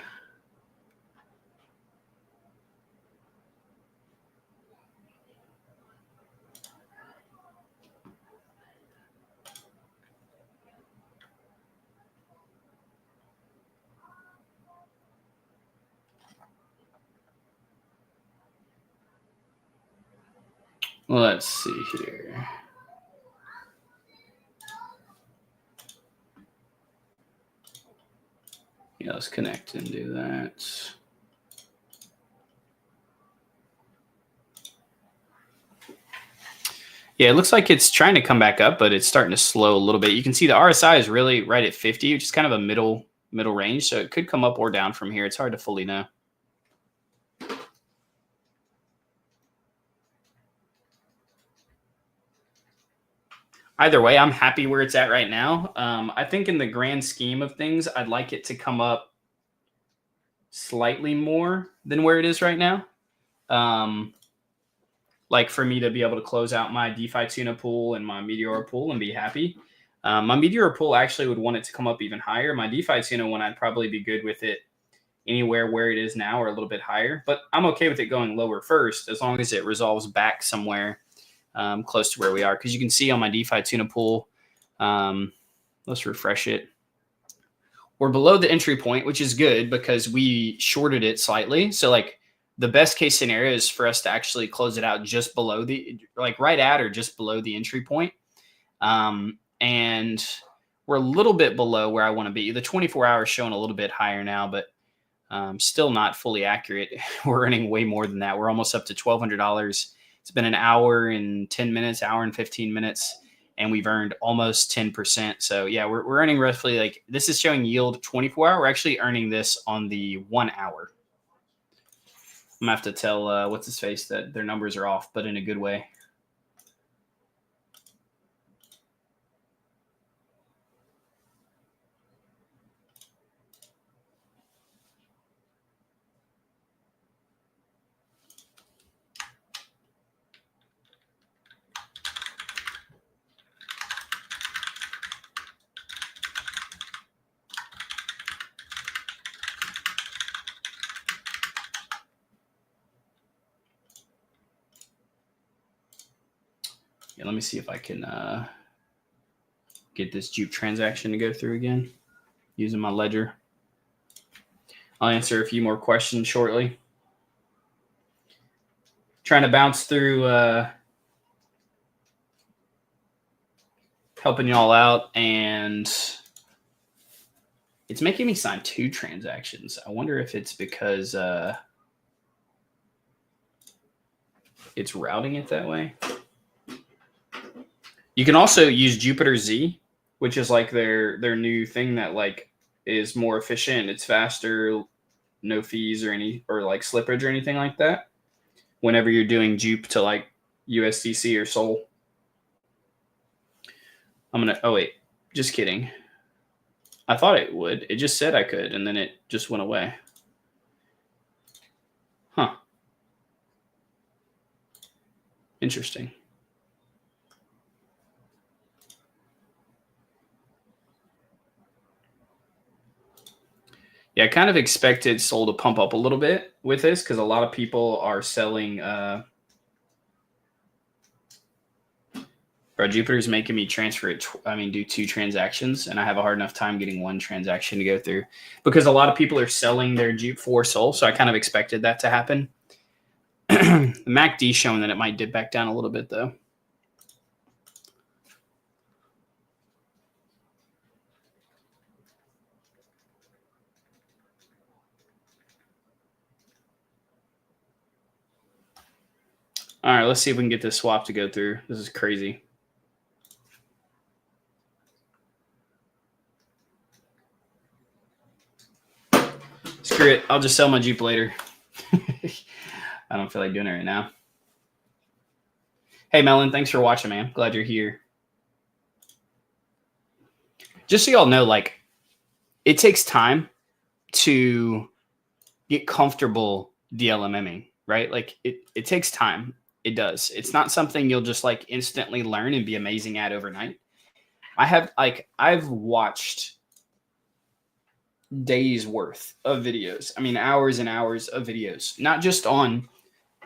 Let's see here. Yeah, let's connect and do that. Yeah, it looks like it's trying to come back up, but it's starting to slow a little bit. You can see the RSI is really right at 50, which is kind of a middle range. So it could come up or down from here. It's hard to fully know. Either way, I'm happy where it's at right now. I think in the grand scheme of things, I'd like it to come up slightly more than where it is right now. Like for me to be able to close out my DeFi tuna pool and my Meteor pool and be happy. My Meteor pool actually would want it to come up even higher. My DeFi tuna one, I'd probably be good with it anywhere where it is now or a little bit higher. But I'm okay with it going lower first, as long as it resolves back somewhere close to where we are. Because you can see on my DeFi tuna pool, let's refresh it. We're below the entry point, which is good because we shorted it slightly. So like the best case scenario is for us to actually close it out just below the, like right at or just below the entry point. And we're a little bit below where I want to be. The 24 hours showing a little bit higher now, but still not fully accurate. We're earning way more than that. We're almost up to $1,200. It's been an hour and 10 minutes, hour and 15 minutes, and we've earned almost 10%. So yeah, we're earning roughly, like, this is showing yield 24 hour. We're actually earning this on the 1 hour. I'm gonna have to tell what's his face that their numbers are off, but in a good way. Yeah, let me see if I can get this JUP transaction to go through again using my ledger. I'll answer a few more questions shortly. Trying to bounce through, helping y'all out, and it's making me sign 2 transactions. I wonder if it's because it's routing it that way. You can also use Jupiter Z, which is like their new thing that like is more efficient. It's faster, no fees or like slippage or anything like that. Whenever you're doing JUP to like USDC or Sol. Oh wait, just kidding. I thought it would. It just said I could, and then it just went away. Huh. Interesting. Yeah, I kind of expected Sol to pump up a little bit with this because a lot of people are selling. Bro, Jupiter's making me transfer it. Do 2 transactions, and I have a hard enough time getting 1 transaction to go through because a lot of people are selling their Jupe for Sol. So I kind of expected that to happen. The MACD showing that it might dip back down a little bit though. All right, let's see if we can get this swap to go through. This is crazy. Screw it. I'll just sell my Jupe later. I don't feel like doing it right now. Hey, Melon, thanks for watching, man. Glad you're here. Just so y'all know, like, it takes time to get comfortable DLMMing, right? Like, it takes time. It does. It's not something you'll just like instantly learn and be amazing at overnight. I've watched days worth of videos. I mean, hours and hours of videos, not just on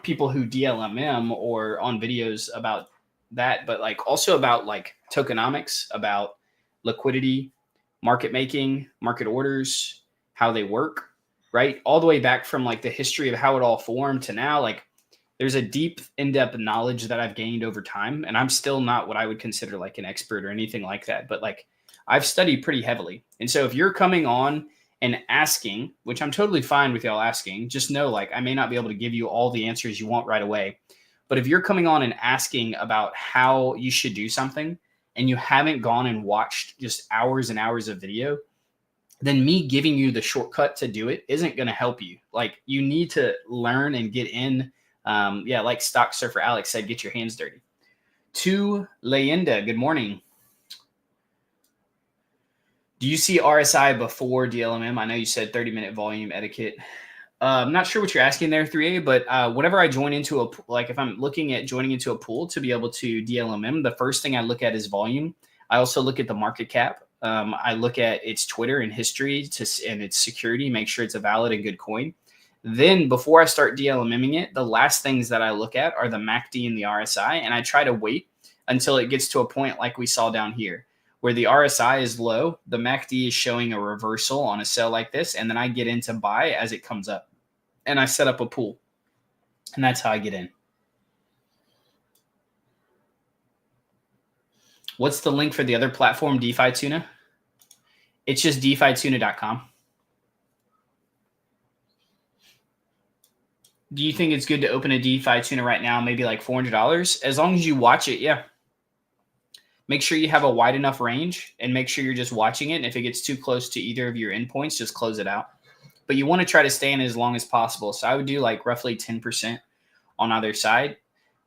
people who DLMM or on videos about that, but like also about like tokenomics, about liquidity, market making, market orders, how they work, right? All the way back from like the history of how it all formed to now. Like, there's a deep, in-depth knowledge that I've gained over time, and I'm still not what I would consider like an expert or anything like that, but like I've studied pretty heavily. And so if you're coming on and asking, which I'm totally fine with y'all asking, just know like I may not be able to give you all the answers you want right away. But if you're coming on and asking about how you should do something and you haven't gone and watched just hours and hours of video, then me giving you the shortcut to do it isn't going to help you. Like, you need to learn and get in. Like Stock Surfer Alex said, get your hands dirty. To Leyenda, good morning. Do you see RSI before DLMM? I know you said 30-minute volume etiquette. I'm not sure what you're asking there, 3A, but whenever I join into if I'm looking at joining into a pool to be able to DLMM, the first thing I look at is volume. I also look at the market cap. I look at its Twitter and history and its security, make sure it's a valid and good coin. Then before I start DLMMing it, the last things that I look at are the MACD and the RSI, and I try to wait until it gets to a point like we saw down here, where the RSI is low, the MACD is showing a reversal on a sell like this, and then I get into buy as it comes up. And I set up a pool, and that's how I get in. What's the link for the other platform, DeFi Tuna? It's just DeFiTuna.com. Do you think it's good to open a DeFi Tuna right now, maybe like $400? As long as you watch it, yeah. Make sure you have a wide enough range and make sure you're just watching it. And if it gets too close to either of your endpoints, just close it out. But you want to try to stay in as long as possible. So I would do like roughly 10% on either side.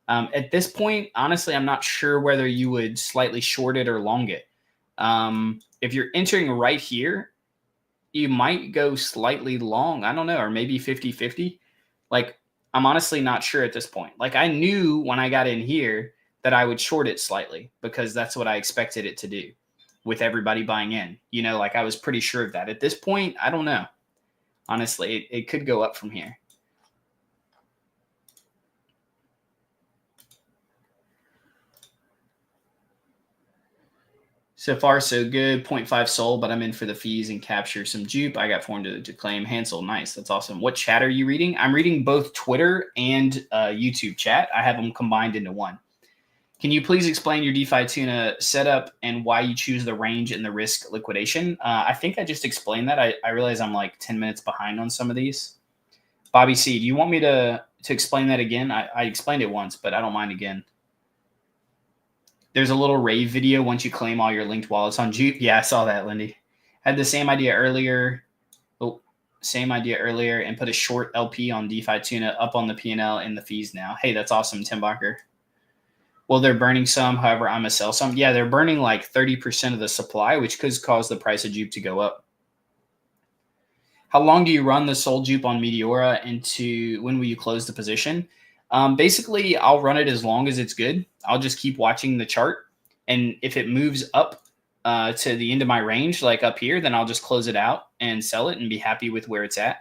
At this point, honestly, I'm not sure whether you would slightly short it or long it. If you're entering right here, you might go slightly long. I don't know, or maybe 50-50. Like, I'm honestly not sure at this point. Like, I knew when I got in here that I would short it slightly because that's what I expected it to do with everybody buying in. You know, like I was pretty sure of that. At this point, I don't know. Honestly, it could go up from here. So far, so good. 0.5 Sol, but I'm in for the fees and capture some Jupe. I got formed to claim Hansel. Nice. That's awesome. What chat are you reading? I'm reading both Twitter and YouTube chat. I have them combined into one. Can you please explain your DeFi Tuna setup and why you choose the range and the risk liquidation? I think I just explained that. I realize I'm like 10 minutes behind on some of these. Bobby C, do you want me to explain that again? I explained it once, but I don't mind again. There's a little rave video once you claim all your linked wallets on Jupe. Yeah, I saw that, Lindy. Had the same idea earlier. And put a short LP on DeFi Tuna up on the P&L and the fees now. Hey, that's awesome, Tim Barker. Well, they're burning some. However, I'm going to sell some. Yeah, they're burning like 30% of the supply, which could cause the price of JUP to go up. How long do you run the sold JUP on Meteora into when will you close the position? Basically, I'll run it as long as it's good. I'll just keep watching the chart. And if it moves up to the end of my range, like up here, then I'll just close it out and sell it and be happy with where it's at.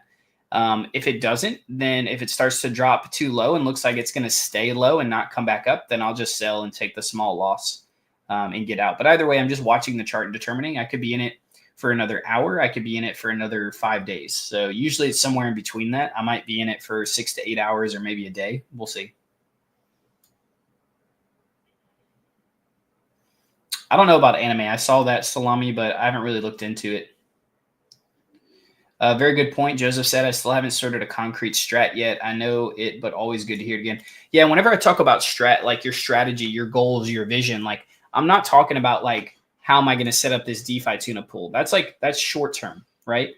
If it doesn't, then if it starts to drop too low and looks like it's going to stay low and not come back up, then I'll just sell and take the small loss and get out. But either way, I'm just watching the chart and determining. I could be in it for another hour. I could be in it for another 5 days. So usually it's somewhere in between that. I might be in it for 6 to 8 hours or maybe a day. We'll see. I don't know about anime. I saw that salami, but I haven't really looked into it. Very good point. Joseph said, I still haven't started a concrete strat yet. I know it, but always good to hear it again. Yeah, whenever I talk about strat, like your strategy, your goals, your vision, like I'm not talking about like, how am I going to set up this DeFi tuna pool? That's short term, right?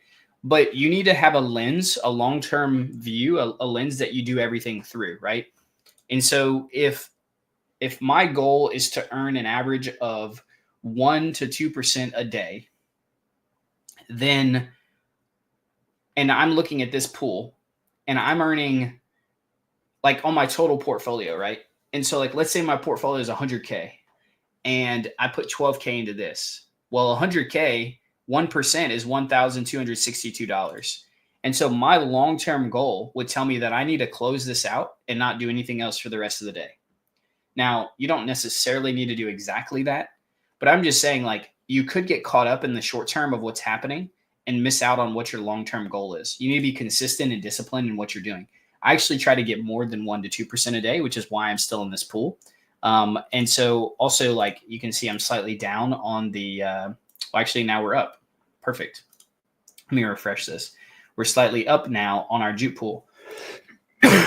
But you need to have a lens, a long-term view, a lens that you do everything through, right? And so if my goal is to earn an average of 1 to 2% a day, then, and I'm looking at this pool and I'm earning like on my total portfolio, right? And so like, let's say my portfolio is 100K and I put 12K into this. Well, 100K, 1% is $1,262. And so my long-term goal would tell me that I need to close this out and not do anything else for the rest of the day. Now, you don't necessarily need to do exactly that, but I'm just saying like you could get caught up in the short term of what's happening and miss out on what your long-term goal is. You need to be consistent and disciplined in what you're doing. I actually try to get more than 1 to 2% a day, which is why I'm still in this pool. And so also like you can see I'm slightly down on the, well, actually now we're up. Perfect. Let me refresh this. We're slightly up now on our JUP pool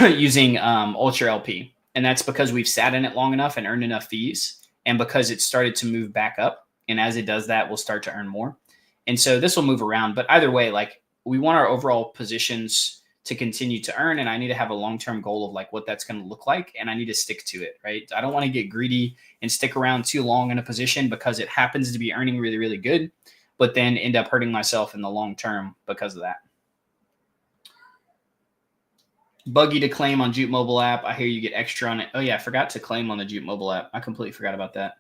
using Ultra LP. And that's because we've sat in it long enough and earned enough fees. And because it started to move back up. And as it does that, we'll start to earn more. And so this will move around. But either way, like we want our overall positions to continue to earn. And I need to have a long-term goal of like what that's going to look like. And I need to stick to it, right? I don't want to get greedy and stick around too long in a position because it happens to be earning really, really good, but then end up hurting myself in the long term because of that. Buggy to claim on JUP mobile app. I hear you get extra on it. Oh yeah, I forgot to claim on the JUP mobile app. I completely forgot about that.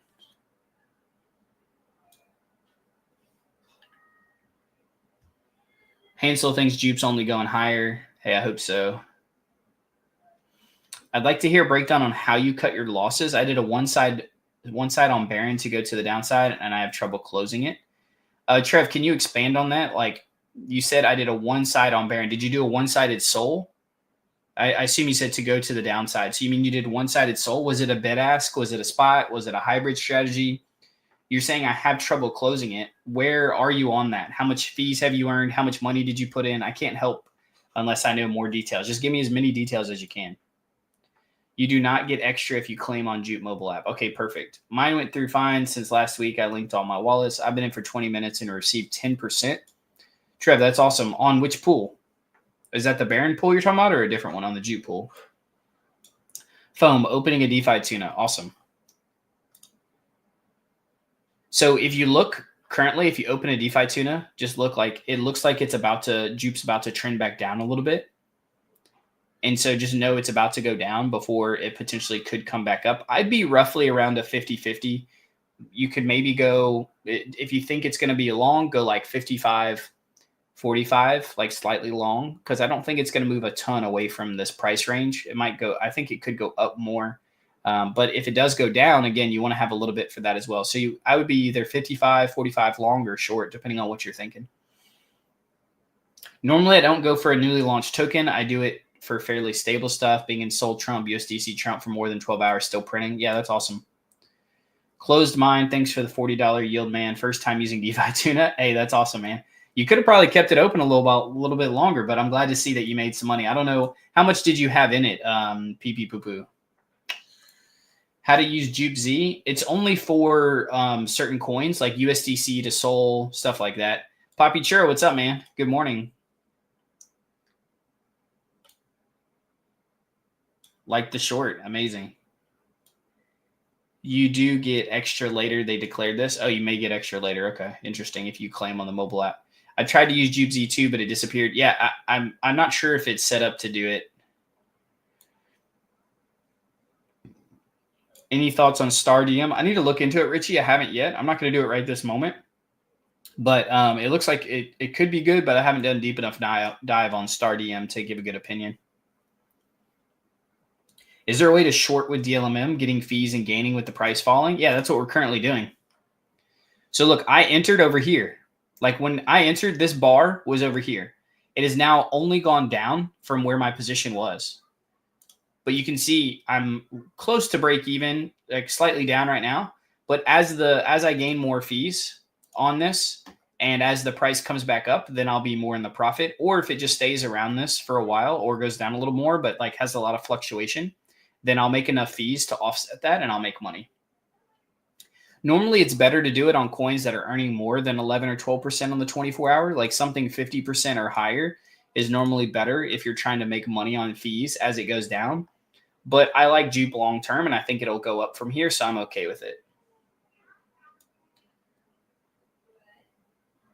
Hansel thinks JUP's only going higher. Hey, I hope so. I'd like to hear a breakdown on how you cut your losses. I did a one side on Baron to go to the downside, and I have trouble closing it. Trev, can you expand on that? Like you said, I did a one side on Baron. Did you do a one-sided soul? I assume you said to go to the downside. So you mean you did one-sided soul? Was it a bid ask? Was it a spot? Was it a hybrid strategy? You're saying I have trouble closing it. Where are you on that? How much fees have you earned? How much money did you put in? I can't help unless I know more details. Just give me as many details as you can. You do not get extra if you claim on JUP mobile app. Okay, perfect. Mine went through fine since last week. I linked all my wallets. I've been in for 20 minutes and received 10%. Trev, that's awesome. On which pool? Is that the Baron pool you're talking about or a different one on the JUP pool? Foam, opening a DeFi tuna. Awesome. So if you look currently, if you open a DeFi tuna, just look like it looks like it's about to, JUP's about to trend back down a little bit. And so just know it's about to go down before it potentially could come back up. I'd be roughly around a 50-50. You could maybe go, if you think it's going to be long, go like 55-45, like slightly long, because I don't think it's going to move a ton away from this price range. It might go, I think it could go up more. But if it does go down, again, you want to have a little bit for that as well. So I would be either 55-45 long or short, depending on what you're thinking. Normally, I don't go for a newly launched token. I do it for fairly stable stuff, being in Sol Trump, USDC Trump for more than 12 hours, still printing. Yeah, that's awesome. Closed mine. Thanks for the $40 yield, man. First time using DeFi tuna. Hey, that's awesome, man. You could have probably kept it open a little bit longer, but I'm glad to see that you made some money. I don't know. How much did you have in it, PP Poo Poo? How to use JUP Z? It's only for certain coins like USDC to Sol, stuff like that. Poppy Churro, what's up, man? Good morning. Like the short. Amazing. You do get extra later. They declared this. Oh, you may get extra later. Okay, interesting. If you claim on the mobile app, I tried to use JUP Z2, but it disappeared. Yeah, I'm not sure if it's set up to do it. Any thoughts on Star DM? I need to look into it, Richie. I haven't yet. I'm not going to do it right this moment, but it looks like it could be good. But I haven't done deep enough dive on Star DM to give a good opinion. Is there a way to short with DLMM, getting fees and gaining with the price falling? Yeah, that's what we're currently doing. So look, I entered over here. Like when I entered, this bar was over here. It has now only gone down from where my position was. But you can see I'm close to break even, like slightly down right now. But as I gain more fees on this, and as the price comes back up, then I'll be more in the profit. Or if it just stays around this for a while or goes down a little more, but like has a lot of fluctuation, then I'll make enough fees to offset that and I'll make money. Normally, it's better to do it on coins that are earning more than 11 or 12% on the 24-hour. Like something 50% or higher is normally better if you're trying to make money on fees as it goes down. But I like JUP long term, and I think it'll go up from here, so I'm okay with it.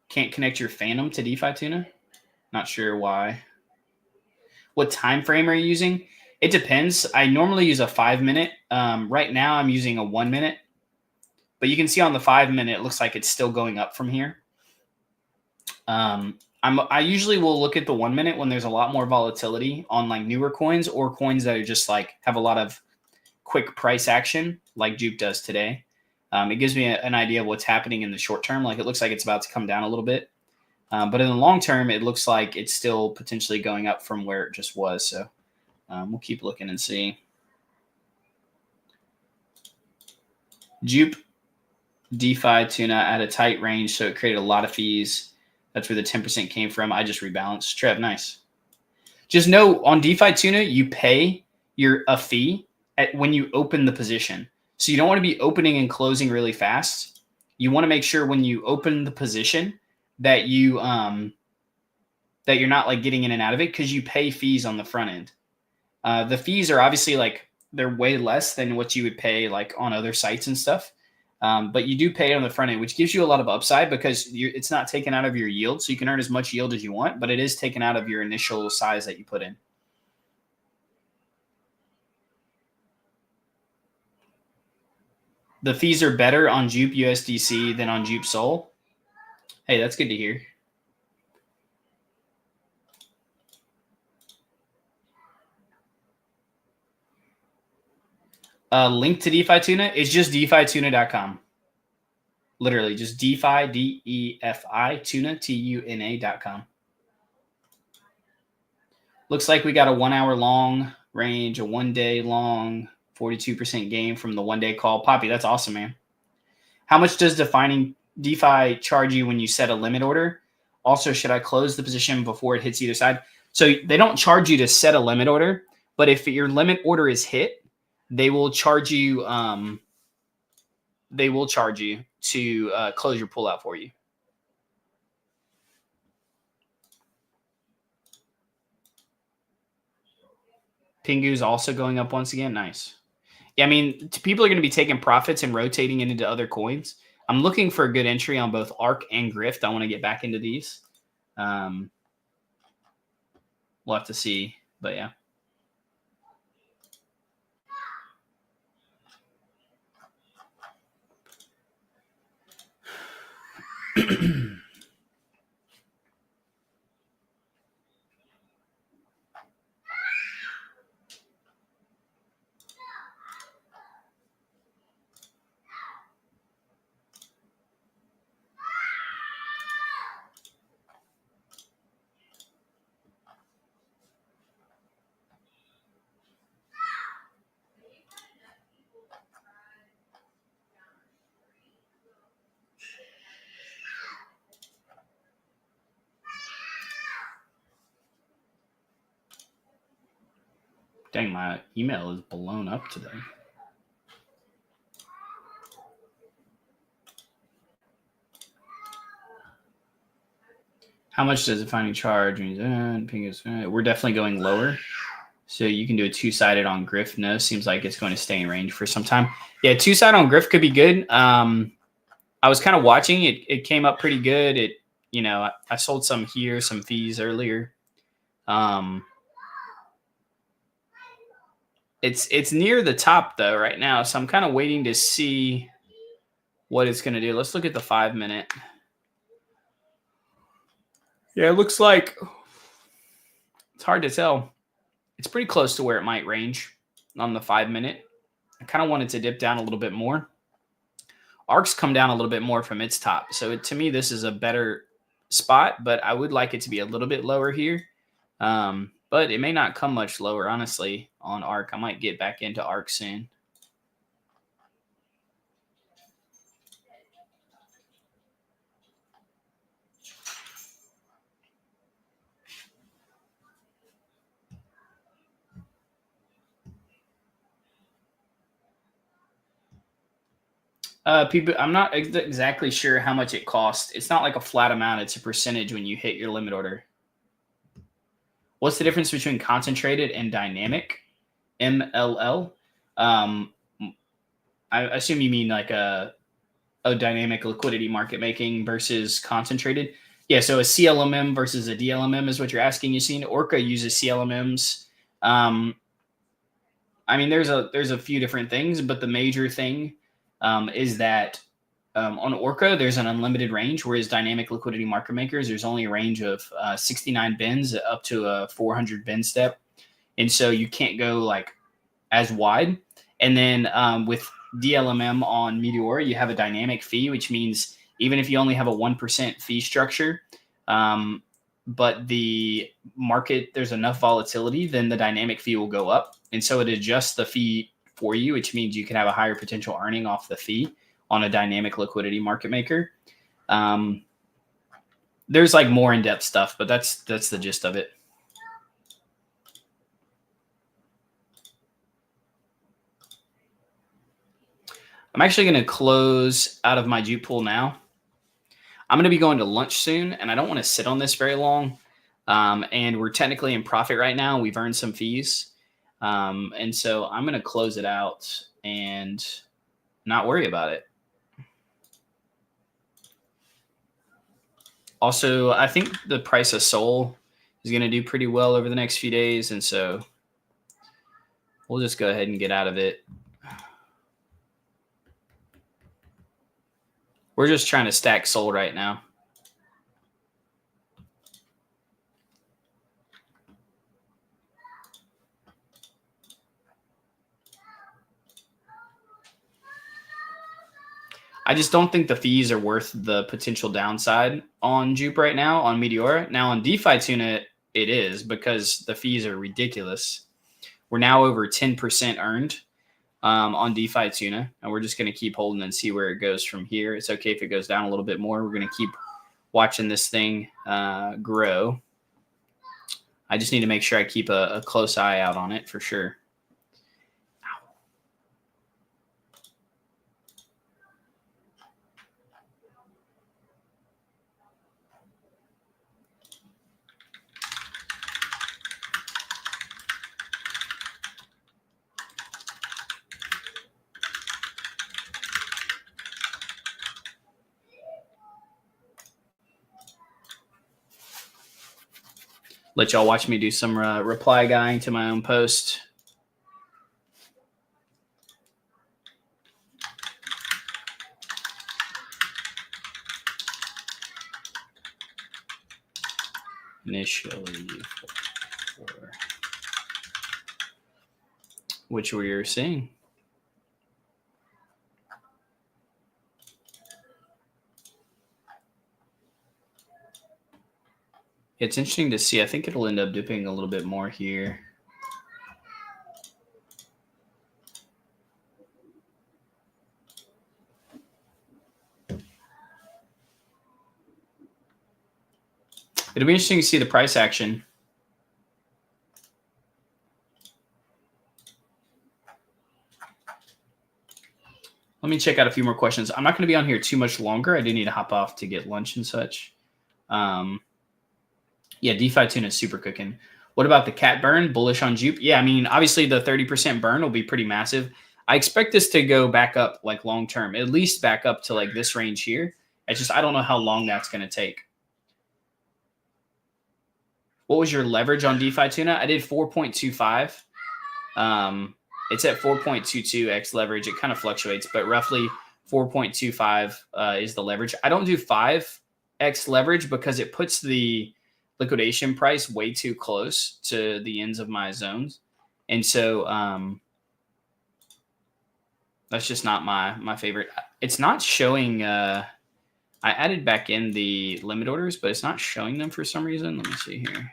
Can't connect your Phantom to DeFi Tuna? Not sure why. What time frame are you using? It depends. I normally use a 5 minute. Right now, I'm using a 1 minute. But you can see on the 5 minute, it looks like it's still going up from here. I usually will look at the 1 minute when there's a lot more volatility on like newer coins or coins that are just like have a lot of quick price action like JUP does today. It gives me an idea of what's happening in the short term. Like it looks like it's about to come down a little bit. But in the long term, it looks like it's still potentially going up from where it just was. So we'll keep looking and see. JUP DeFi Tuna at a tight range, so it created a lot of fees. That's where the 10% came from. I just rebalanced. Trev, nice. Just know on DeFi Tuna, you pay a fee when you open the position. So you don't want to be opening and closing really fast. You want to make sure when you open the position that you that you're not like getting in and out of it because you pay fees on the front end. The fees are obviously like they're way less than what you would pay like on other sites and stuff. But you do pay it on the front end, which gives you a lot of upside because it's not taken out of your yield. So you can earn as much yield as you want, but it is taken out of your initial size that you put in. The fees are better on JUP USDC than on JUP Sol. Hey, that's good to hear. Link to DeFi Tuna is just DeFiTuna.com. Literally, just DeFi, DEFI, Tuna, TUNA.com. Looks like we got a 1 hour long range, a 1 day long, 42% gain from the 1 day call. Poppy, that's awesome, man. How much does defining DeFi charge you when you set a limit order? Also, should I close the position before it hits either side? So they don't charge you to set a limit order, but if your limit order is hit, they will charge you. They will charge you to close your pullout for you. Pingu's also going up once again. Nice. Yeah, I mean, people are going to be taking profits and rotating into other coins. I'm looking for a good entry on both ARK and Grift. I want to get back into these. We'll have to see, but yeah. Dang, my email is blown up today. How much does defining charge? We're definitely going lower. So you can do a two-sided on Griff. No, seems like it's going to stay in range for some time. Yeah, two-sided on Griff could be good. I was kind of watching it. It came up pretty good. I sold some here, some fees earlier. It's near the top though right now, so I'm kind of waiting to see what it's going to do. Let's look at the 5 minute. Yeah, it looks like it's hard to tell. It's pretty close to where it might range on the 5 minute. I kind of want it to dip down a little bit more. ARC's come down a little bit more from its top. So to me, this is a better spot, but I would like it to be a little bit lower here. But it may not come much lower, honestly, on ARC. I might get back into ARC soon. People, I'm not exactly sure how much it costs. It's not like a flat amount. It's a percentage when you hit your limit order. What's the difference between concentrated and dynamic? MLL. I assume you mean like a dynamic liquidity market making versus concentrated. Yeah, so a CLMM versus a DLMM is what you're asking. You've seen Orca uses CLMMs. I mean, there's a few different things, but the major thing is that on Orca, there's an unlimited range, whereas dynamic liquidity market makers, there's only a range of 69 bins up to a 400 bin step. And so you can't go like as wide. And then with DLMM on Meteor, you have a dynamic fee, which means even if you only have a 1% fee structure, but the market, there's enough volatility, then the dynamic fee will go up. And so it adjusts the fee for you, which means you can have a higher potential earning off the fee on a dynamic liquidity market maker. There's like more in-depth stuff, but that's the gist of it. I'm actually going to close out of my JUP pool now. I'm going to be going to lunch soon, and I don't want to sit on this very long. And we're technically in profit right now. We've earned some fees. And so I'm going to close it out and not worry about it. Also, I think the price of Sol is going to do pretty well over the next few days. And so we'll just go ahead and get out of it. We're just trying to stack Sol right now. I just don't think the fees are worth the potential downside on JUP right now on Meteor. Now on DeFi Tuna, it is because the fees are ridiculous. We're now over 10% earned on DeFi Tuna, and we're just going to keep holding and see where it goes from here. It's okay if it goes down a little bit more. We're going to keep watching this thing grow. I just need to make sure I keep a close eye out on it for sure. Let y'all watch me do some reply guying to my own post. Initially, which we are seeing. It's interesting to see. I think it'll end up dipping a little bit more here. It'll be interesting to see the price action. Let me check out a few more questions. I'm not going to be on here too much longer. I do need to hop off to get lunch and such. Yeah, DeFi Tuna is super cooking. What about the cat burn? Bullish on JUP? Yeah, I mean, obviously the 30% burn will be pretty massive. I expect this to go back up like long term, at least back up to like this range here. It's just I don't know how long that's going to take. What was your leverage on DeFi Tuna? I did 4.25. It's at 4.22x leverage. It kind of fluctuates, but roughly 4.25 is the leverage. I don't do 5x leverage because it puts the liquidation price way too close to the ends of my zones. And so that's just not my favorite. It's not showing. I added back in the limit orders, but it's not showing them for some reason. Let me see here.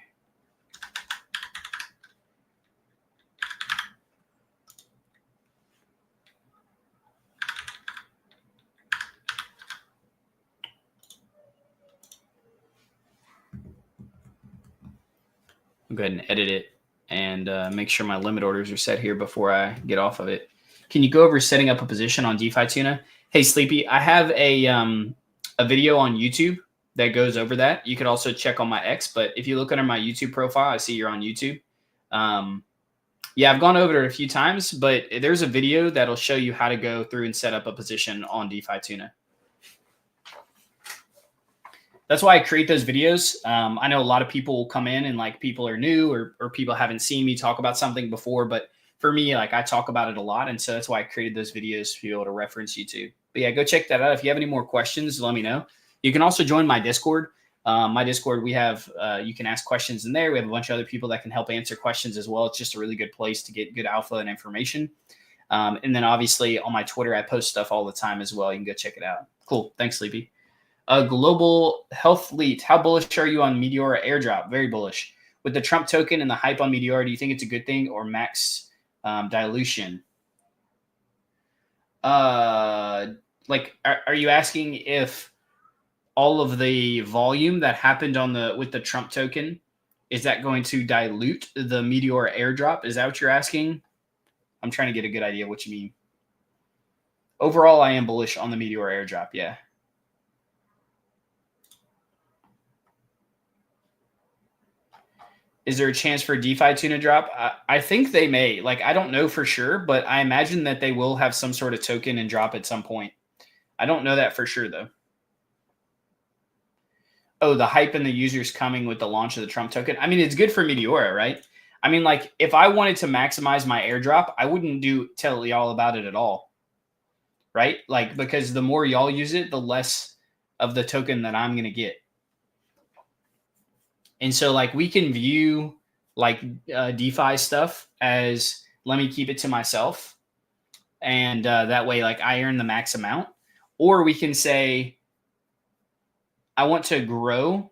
I'll go ahead and edit it and make sure my limit orders are set here before I get off of it. Can you go over setting up a position on DeFi Tuna? Hey, Sleepy, I have a video on YouTube that goes over that. You could also check on my X, but if you look under my YouTube profile, I see you're on YouTube. Yeah, I've gone over it a few times, but there's a video that'll show you how to go through and set up a position on DeFi Tuna. That's why I create those videos. I know a lot of people will come in and like people are new or people haven't seen me talk about something before, but for me, like I talk about it a lot. And so that's why I created those videos to be able to reference YouTube. But yeah, go check that out. If you have any more questions, let me know. You can also join my Discord. My Discord, we have, you can ask questions in there. We have a bunch of other people that can help answer questions as well. It's just a really good place to get good alpha and information. And then obviously on my Twitter, I post stuff all the time as well. You can go check it out. Cool. Thanks, Sleepy. Global Health Fleet. How bullish are you on Meteora airdrop? Very bullish. With the Trump token and the hype on Meteora, do you think it's a good thing or max dilution? Like, are you asking if all of the volume that happened on with the Trump token, is that going to dilute the Meteora airdrop? Is that what you're asking? I'm trying to get a good idea of what you mean. Overall, I am bullish on the Meteora airdrop. Yeah. Is there a chance for DeFi Tuna drop? I think they may. Like, I don't know for sure, but I imagine that they will have some sort of token and drop at some point. I don't know that for sure, though. Oh, the hype and the users coming with the launch of the Trump token. I mean, it's good for Meteora, right? I mean, like, if I wanted to maximize my airdrop, I wouldn't tell y'all about it at all, right? Like, because the more y'all use it, the less of the token that I'm going to get. And so like we can view like DeFi stuff as let me keep it to myself. And that way, like I earn the max amount. Or we can say, I want to grow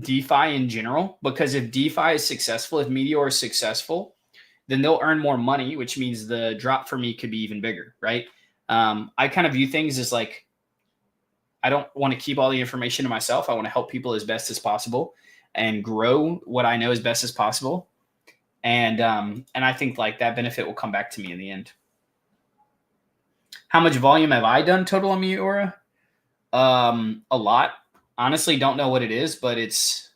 DeFi in general, because if DeFi is successful, if Meteor is successful, then they'll earn more money, which means the drop for me could be even bigger, right? I kind of view things as like, I don't want to keep all the information to myself. I want to help people as best as possible and grow what I know as best as possible. And I think like that benefit will come back to me in the end. How much volume have I done total on Meteora? A lot. Honestly, don't know what it is, but it's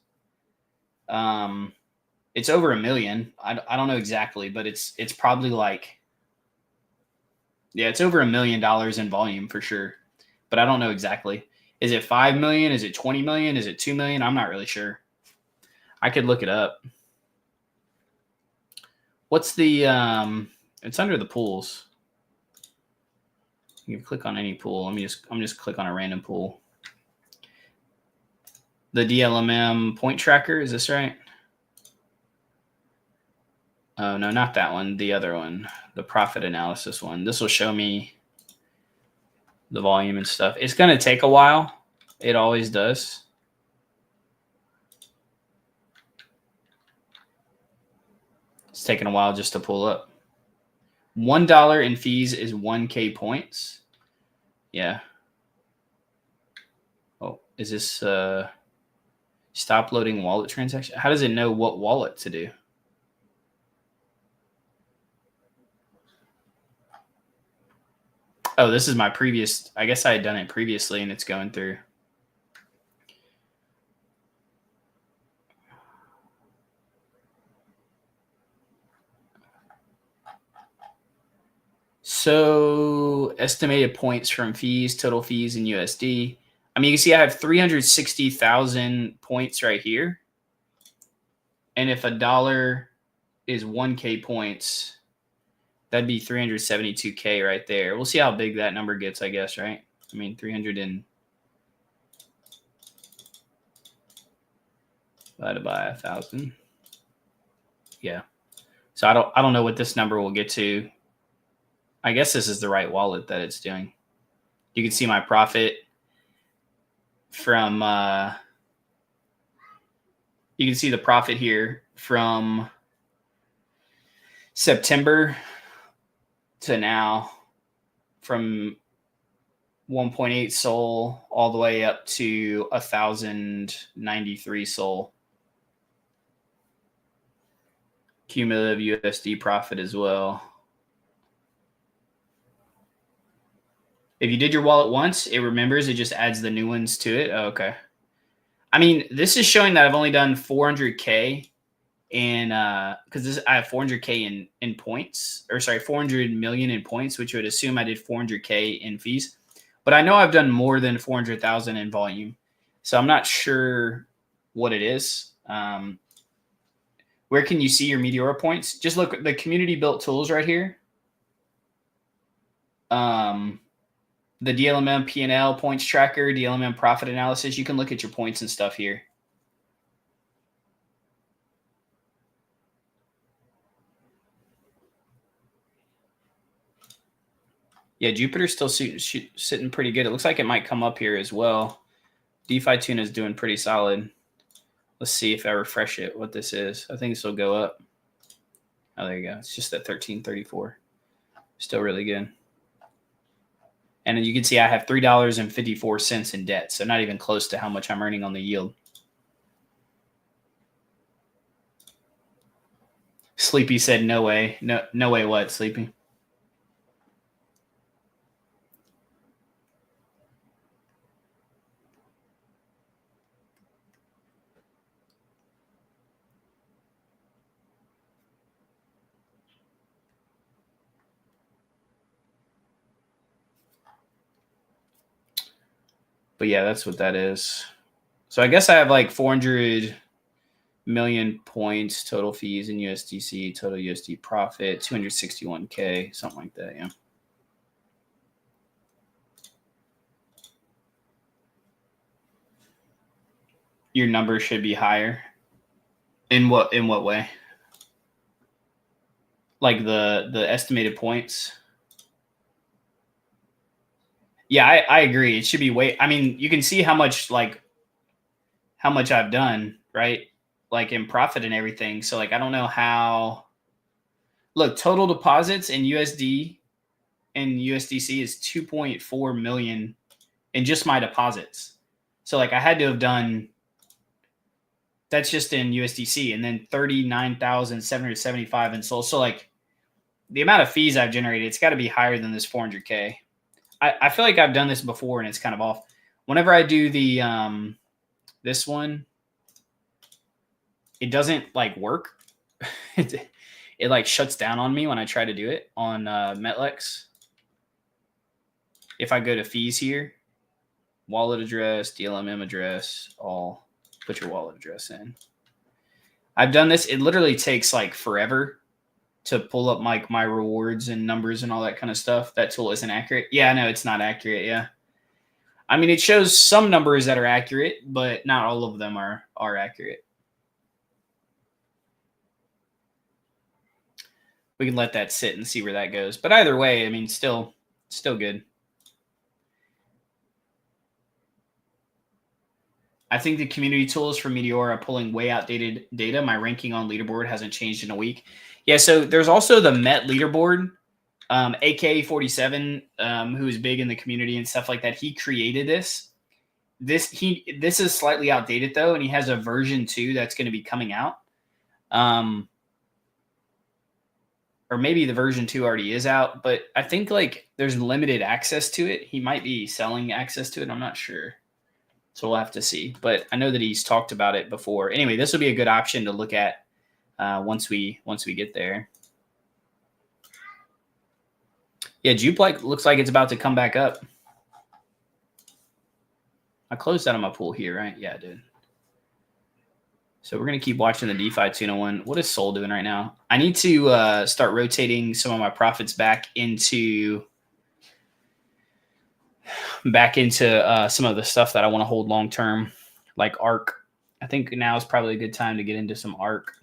over 1 million. I don't know exactly, but it's probably like, yeah, it's over $1 million in volume for sure. But I don't know exactly. Is it 5 million? Is it 20 million? Is it 2 million? I'm not really sure. I could look it up. What's the, it's under the pools. You can click on any pool. I'm just click on a random pool. The DLMM point tracker, is this right? Oh, no, not that one. The other one, the profit analysis one. This will show me the volume and stuff. It's going to take a while. It always does. It's taking a while just to pull up. $1 in fees is 1K points. Yeah. Oh, is this stop loading wallet transaction? How does it know what wallet to do? Oh, this is my previous. I guess I had done it previously and it's going through. So estimated points from fees, total fees in USD. I mean, you can see I have 360,000 points right here. And if a dollar is 1K points, that'd be 372K right there. We'll see how big that number gets, I guess, right? I mean, 300 and divided by 1,000. Yeah. So I don't know what this number will get to. I guess this is the right wallet that it's doing. You can see my profit from you can see the profit here from September to now, from 1.8 SOL all the way up to 1,093 SOL. Cumulative USD profit as well. If you did your wallet once, it remembers, it just adds the new ones to it. Oh, okay. I mean, this is showing that I've only done 400K in because I have 400K in points, or sorry, 400 million in points, which would assume I did 400K in fees. But I know I've done more than 400,000 in volume, so I'm not sure what it is. Where can you see your Meteora points? Just look at the community built tools right here. The DLMM P&L points tracker, DLMM profit analysis. You can look at your points and stuff here. Yeah, Jupiter's still sitting pretty good. It looks like it might come up here as well. DeFi tuna is doing pretty solid. Let's see if I refresh it, what this is. I think this will go up. Oh, there you go. It's just at 13.34. Still really good. And you can see I have $3.54 in debt, so not even close to how much I'm earning on the yield. Sleepy said, no way. No way what, Sleepy? But yeah, that's what that is. So I guess I have like 400 million points, total fees in USDC, total USD profit, 261K, something like that. Yeah. Your number should be higher. In what way? Like the estimated points? Yeah, I agree. It should be way. I mean, you can see how much I've done, right? Like in profit and everything. So like I don't know how. Look, total deposits in USD and USDC is 2.4 million in just my deposits. So like I had to have done. That's just in USDC, and then 39,775 in SOL. So like the amount of fees I've generated, it's got to be higher than this 400K. I feel like I've done this before and it's kind of off. Whenever I do the this one, it doesn't like work. it like shuts down on me when I try to do it on Metlex. If I go to fees here, wallet address, DLMM address, all put your wallet address in. I've done this. It literally takes like forever to pull up my rewards and numbers and all that kind of stuff. That tool isn't accurate. Yeah, no, it's not accurate. Yeah. I mean, it shows some numbers that are accurate, but not all of them are accurate. We can let that sit and see where that goes. But either way, I mean, still good. I think the community tools for Meteora are pulling way outdated data. My ranking on leaderboard hasn't changed in a week. Yeah, so there's also the Met leaderboard, AK47, who's big in the community and stuff like that. He created this. This is slightly outdated though, and he has a version 2 that's going to be coming out. Or maybe the version 2 already is out, but I think like there's limited access to it. He might be selling access to it. I'm not sure. So we'll have to see. But I know that he's talked about it before. Anyway, this will be a good option to look at once we get there. Yeah, JUP looks like it's about to come back up. I closed out of my pool here, right? Yeah, I did. So we're going to keep watching the DeFi tuna one. What is Sol doing right now? I need to start rotating some of my profits back into some of the stuff that I want to hold long term, like ARK. I think now is probably a good time to get into some ARK.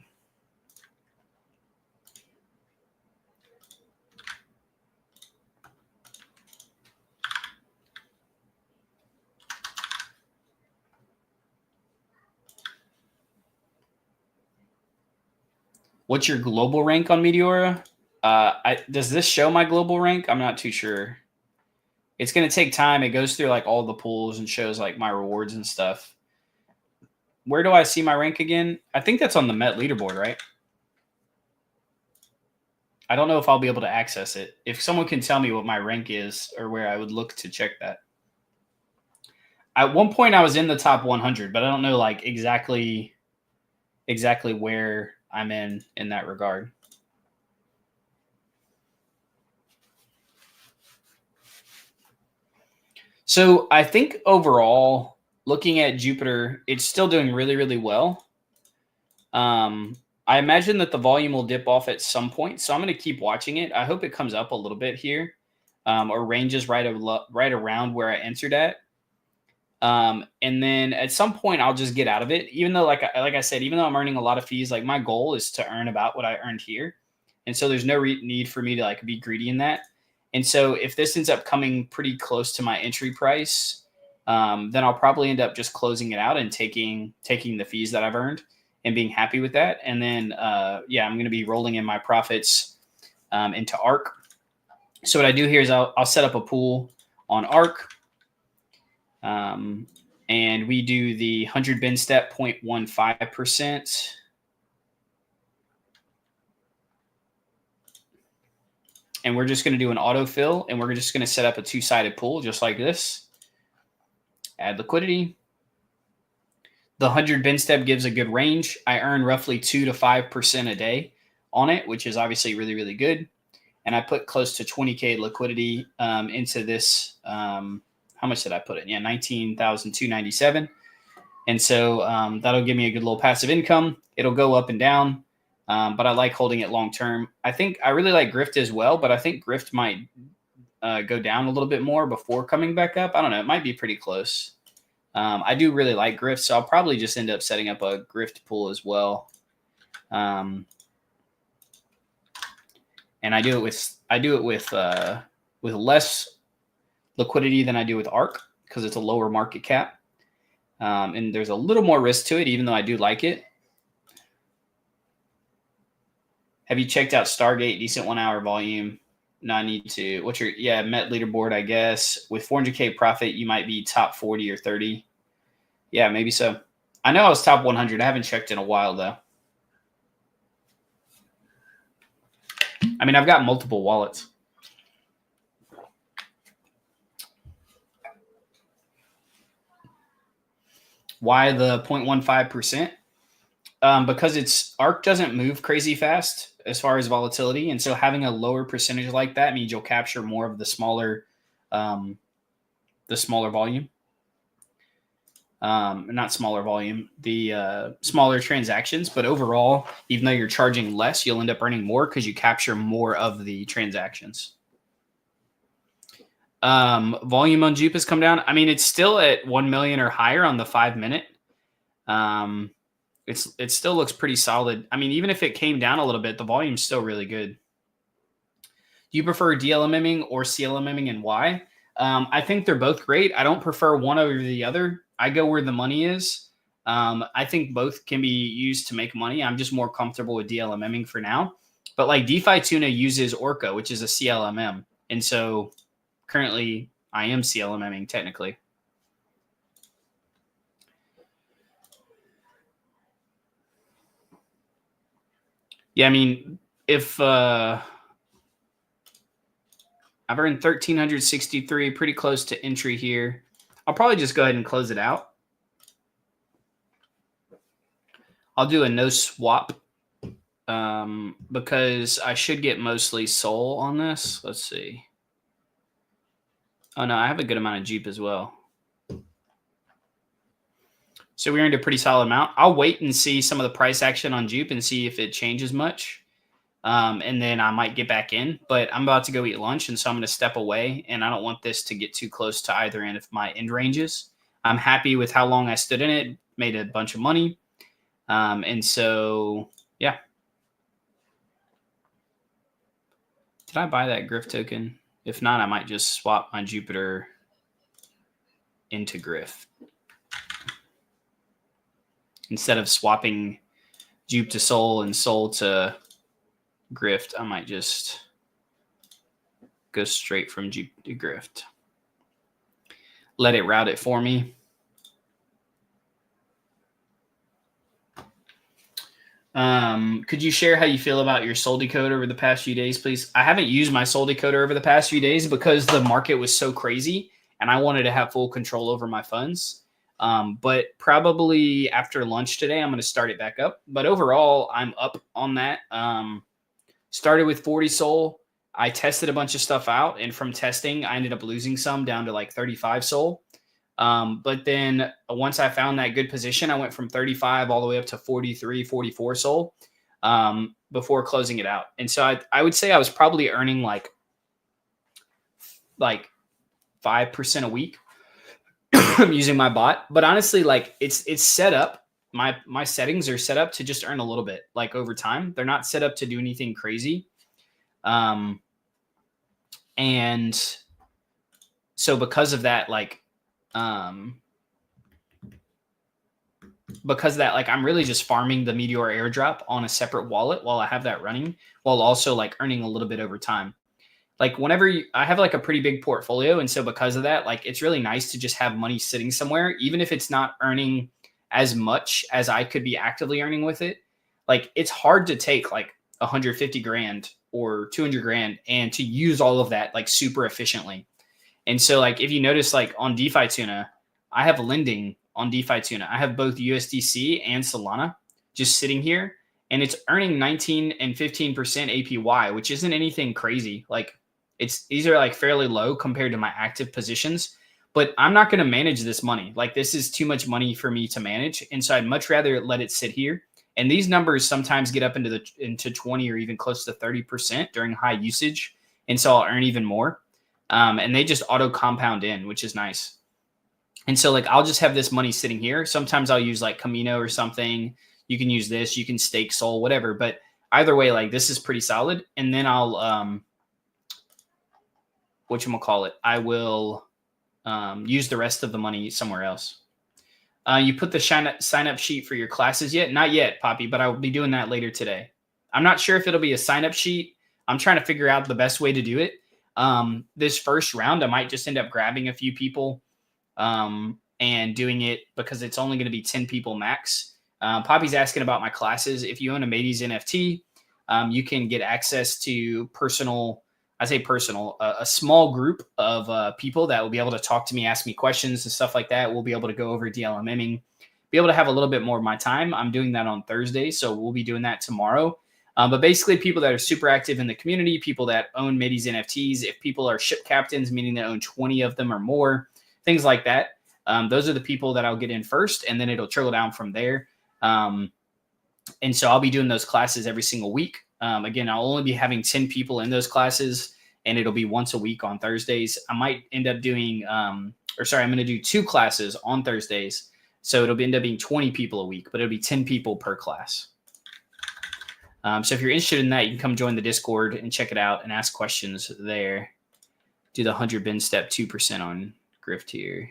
What's your global rank on Meteora? Does this show my global rank? I'm not too sure. It's going to take time. It goes through like all the pools and shows like my rewards and stuff. Where do I see my rank again? I think that's on the Met leaderboard, right? I don't know if I'll be able to access it. If someone can tell me what my rank is or where I would look to check that. At one point I was in the top 100, but I don't know like exactly where I'm in that regard. So I think overall, looking at Jupiter, it's still doing really, really well. I imagine that the volume will dip off at some point, so I'm going to keep watching it. I hope it comes up a little bit here, or ranges right around where I entered at. And then at some point, I'll just get out of it. Even though, like I said, even though I'm earning a lot of fees, like my goal is to earn about what I earned here, and so there's no need for me to like be greedy in that. And so if this ends up coming pretty close to my entry price, then I'll probably end up just closing it out and taking the fees that I've earned and being happy with that. And then, yeah, I'm going to be rolling in my profits into ARK. So what I do here is I'll set up a pool on ARK. And we do the 100 bin step 0.15%. And we're just going to do an autofill, and we're just going to set up a two-sided pool just like this. Add liquidity. The 100 bin step gives a good range. I earn roughly 2 to 5% a day on it, which is obviously really, really good. And I put close to 20K liquidity into this. How much did I put in? Yeah, 19,297. And so that'll give me a good little passive income. It'll go up and down, but I like holding it long term. I think I really like Grift as well, but I think Grift might go down a little bit more before coming back up. I don't know. It might be pretty close. I do really like Grift, so I'll probably just end up setting up a Grift pool as well. And I do it with less liquidity than I do with ARK because it's a lower market cap. And there's a little more risk to it, even though I do like it. Have you checked out Stargate? Decent 1 hour volume. No, I need to. What's your Met leaderboard? I guess with 400K profit, you might be top 40 or 30. Yeah, maybe so. I know I was top 100. I haven't checked in a while though. I mean, I've got multiple wallets. Why the 0.15%? Because ARK doesn't move crazy fast as far as volatility, and so having a lower percentage like that means you'll capture more of the smaller volume. Not smaller volume, the smaller transactions. But overall, even though you're charging less, you'll end up earning more because you capture more of the transactions. Volume on JUP has come down. I mean, it's still at 1 million or higher on the 5 minute. It still looks pretty solid. I mean, even if it came down a little bit, the volume's still really good. Do you prefer DLMMing or CLMMing, and why? I think they're both great. I don't prefer one over the other. I go where the money is. I think both can be used to make money. I'm just more comfortable with DLMMing for now. But like DeFi Tuna uses Orca, which is a CLMM. And so currently I am CLMMing technically. Yeah, I mean, if I've earned 1,363, pretty close to entry here. I'll probably just go ahead and close it out. I'll do a no swap because I should get mostly SOL on this. Let's see. Oh, no, I have a good amount of JUP as well. So we earned a pretty solid amount. I'll wait and see some of the price action on JUP and see if it changes much. And then I might get back in. But I'm about to go eat lunch, and so I'm going to step away. And I don't want this to get too close to either end of my end ranges. I'm happy with how long I stood in it. Made a bunch of money. And so, yeah. Did I buy that Grift token? If not, I might just swap my Jupiter into Grift. Instead of swapping JUP to Sol and Sol to Grift, I might just go straight from JUP to Grift. Let it route it for me. Could you share how you feel about your Sol decoder over the past few days, please? I haven't used my Sol decoder over the past few days because the market was so crazy and I wanted to have full control over my funds. But probably after lunch today, I'm going to start it back up. But overall, I'm up on that. Started with 40 Sol. I tested a bunch of stuff out. And from testing, I ended up losing some down to like 35 Sol. But then once I found that good position, I went from 35 all the way up to 43, 44 Sol before closing it out. And so I would say I was probably earning like 5% a week using my bot. But honestly, like it's set up. My settings are set up to just earn a little bit like over time. They're not set up to do anything crazy. And so because of that, like, because of that, like I'm really just farming the Meteor airdrop on a separate wallet while I have that running, while also like earning a little bit over time. Like whenever I have like a pretty big portfolio. And so because of that, like it's really nice to just have money sitting somewhere, even if it's not earning as much as I could be actively earning with it. Like it's hard to take like 150 grand or 200 grand and to use all of that like super efficiently. And so like if you notice like on DeFi Tuna, I have lending on DeFi Tuna. I have both USDC and Solana just sitting here, and it's earning 19 and 15% APY, which isn't anything crazy. Like these are like fairly low compared to my active positions, but I'm not going to manage this money. Like this is too much money for me to manage. And so I'd much rather let it sit here. And these numbers sometimes get up into 20 or even close to 30% during high usage. And so I'll earn even more. And they just auto compound in, which is nice. And so like, I'll just have this money sitting here. Sometimes I'll use like Camino or something. You can use this, you can stake Sol, whatever. But either way, like this is pretty solid. And then I'll, I will use the rest of the money somewhere else. You put the sign up sheet for your classes yet? Not yet, Poppy, but I will be doing that later today. I'm not sure if it'll be a sign up sheet. I'm trying to figure out the best way to do it. This first round, I might just end up grabbing a few people and doing it because it's only going to be 10 people max. Poppy's asking about my classes. If you own a Mateys NFT, you can get access to a small group of people that will be able to talk to me, ask me questions and stuff like that. We'll be able to go over DLMMing, be able to have a little bit more of my time. I'm doing that on Thursday, so we'll be doing that tomorrow. But basically people that are super active in the community, people that own Mateys NFTs, if people are ship captains, meaning they own 20 of them or more, things like that. Those are the people that I'll get in first, and then it'll trickle down from there. And so I'll be doing those classes every single week. Again, I'll only be having 10 people in those classes, and it'll be once a week on Thursdays. I might end up doing, I'm going to do 2 classes on Thursdays. So it'll end up being 20 people a week, but it'll be 10 people per class. So if you're interested in that, you can come join the Discord and check it out and ask questions there. Do the 100 bin step 2% on Grift here.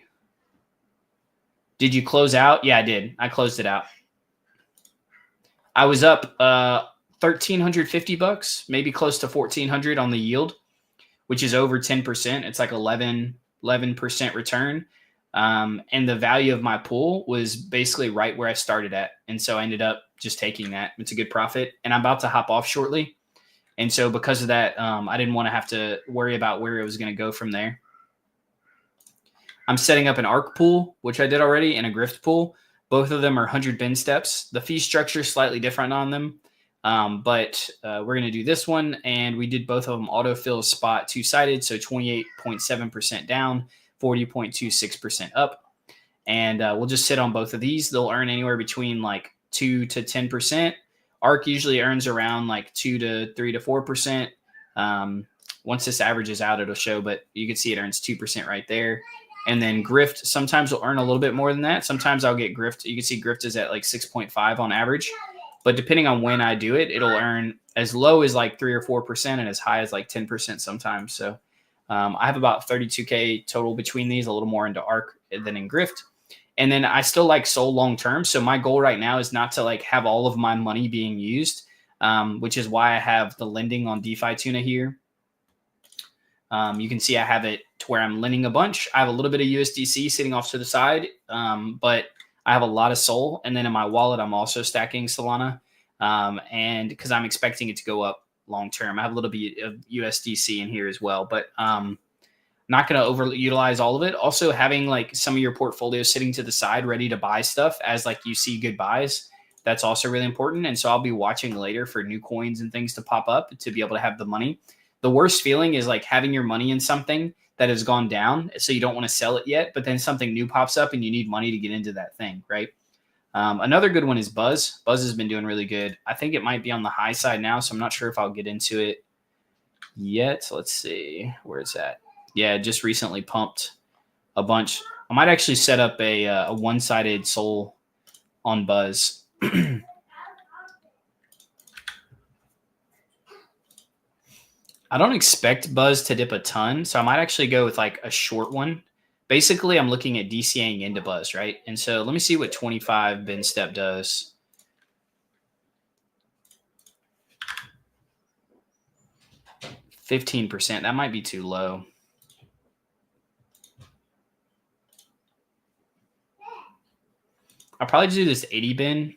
Did you close out? Yeah, I did. I closed it out. I was up $1,350, maybe close to $1,400 on the yield, which is over 10%. It's like 11% return. And the value of my pool was basically right where I started at. And so I ended up just taking that. It's a good profit. And I'm about to hop off shortly. And so because of that, I didn't want to have to worry about where it was going to go from there. I'm setting up an ARC pool, which I did already, and a Grift pool. Both of them are 100 bin steps. The fee structure is slightly different on them. But we're going to do this one, and we did both of them autofill spot two-sided, so 28.7% down, 40.26% up. And we'll just sit on both of these. They'll earn anywhere between like 2 to 10%. ARC usually earns around like 2 to 3 to 4%. Once this averages out, it'll show, but you can see it earns 2% right there. And then Grift sometimes will earn a little bit more than that. Sometimes I'll get Grift. You can see Grift is at like 6.5 on average. But depending on when I do it, it'll earn as low as like 3 or 4% and as high as like 10% sometimes. So I have about 32K total between these, a little more into ARC than in Grift. And then I still like Sol long term. So my goal right now is not to like have all of my money being used, which is why I have the lending on DeFi Tuna here. You can see I have it to where I'm lending a bunch. I have a little bit of USDC sitting off to the side, but I have a lot of Sol. And then in my wallet, I'm also stacking Solana. And because I'm expecting it to go up long term, I have a little bit of USDC in here as well, but not going to overutilize all of it. Also having like some of your portfolio sitting to the side, ready to buy stuff as like you see good buys. That's also really important. And so I'll be watching later for new coins and things to pop up to be able to have the money. The worst feeling is like having your money in something that has gone down, so you don't want to sell it yet, but then something new pops up and you need money to get into that thing, right? Another good one is Buzz. Buzz has been doing really good. I think it might be on the high side now, so I'm not sure if I'll get into it yet. Let's see. Where is that? Yeah, just recently pumped a bunch. I might actually set up a one-sided Sol on Buzz. I don't expect Buzz to dip a ton, so I might actually go with like a short one. Basically, I'm looking at DCAing into Buzz, right? And so let me see what 25 bin step does. %. That might be too low. I'll probably do this 80 bin,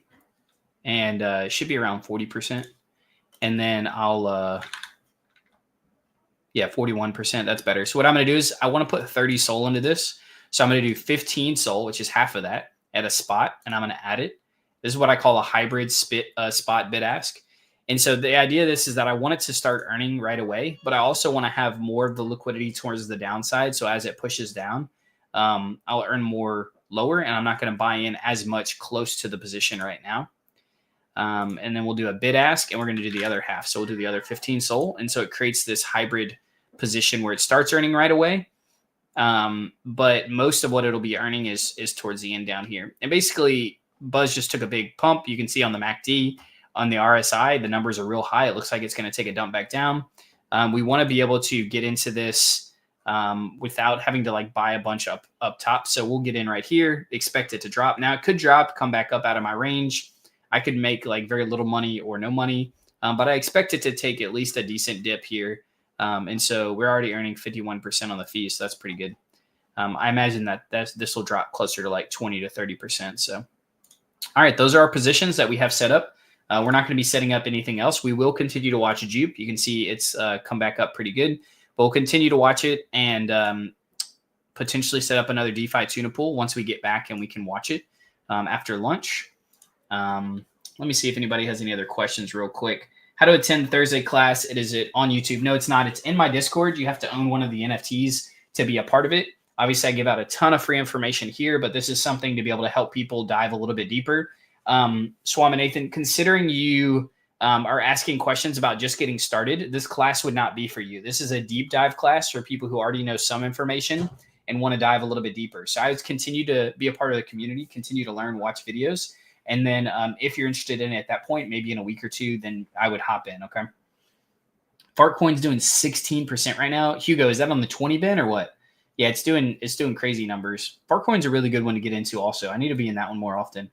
and it should be around 40%. And then I'll... yeah, 41%. That's better. So what I'm going to do is I want to put 30 Sol into this. So I'm going to do 15 Sol, which is half of that, at a spot, and I'm going to add it. This is what I call a hybrid spot bid ask. And so the idea of this is that I want it to start earning right away, but I also want to have more of the liquidity towards the downside. So as it pushes down, I'll earn more lower, and I'm not going to buy in as much close to the position right now. And then we'll do a bid ask, and we're going to do the other half. So we'll do the other 15 Sol. And so it creates this hybrid position where it starts earning right away. But most of what it'll be earning is towards the end down here. And basically, Buzz just took a big pump. You can see on the MACD, on the RSI, the numbers are real high. It looks like it's going to take a dump back down. We want to be able to get into this without having to like buy a bunch up top. So we'll get in right here, expect it to drop. Now it could drop, come back up out of my range. I could make like very little money or no money, but I expect it to take at least a decent dip here. And so we're already earning 51% on the fee, so that's pretty good. I imagine that this will drop closer to like 20 to 30%. So, all right, those are our positions that we have set up. We're not going to be setting up anything else. We will continue to watch JUP. You can see it's come back up pretty good, but we'll continue to watch it and potentially set up another DeFi tuna pool once we get back and we can watch it after lunch. Let me see if anybody has any other questions real quick. How to attend the Thursday class? Is it on YouTube? No, it's not. It's in my Discord. You have to own one of the NFTs to be a part of it. Obviously, I give out a ton of free information here, but this is something to be able to help people dive a little bit deeper. Swaminathan, considering you are asking questions about just getting started, this class would not be for you. This is a deep dive class for people who already know some information and want to dive a little bit deeper. So I would continue to be a part of the community, continue to learn, watch videos. And then if you're interested in it at that point, maybe in a week or two, then I would hop in, okay? Fartcoin's doing 16% right now. Hugo, is that on the 20 bin or what? Yeah, it's doing crazy numbers. Fartcoin's a really good one to get into also. I need to be in that one more often.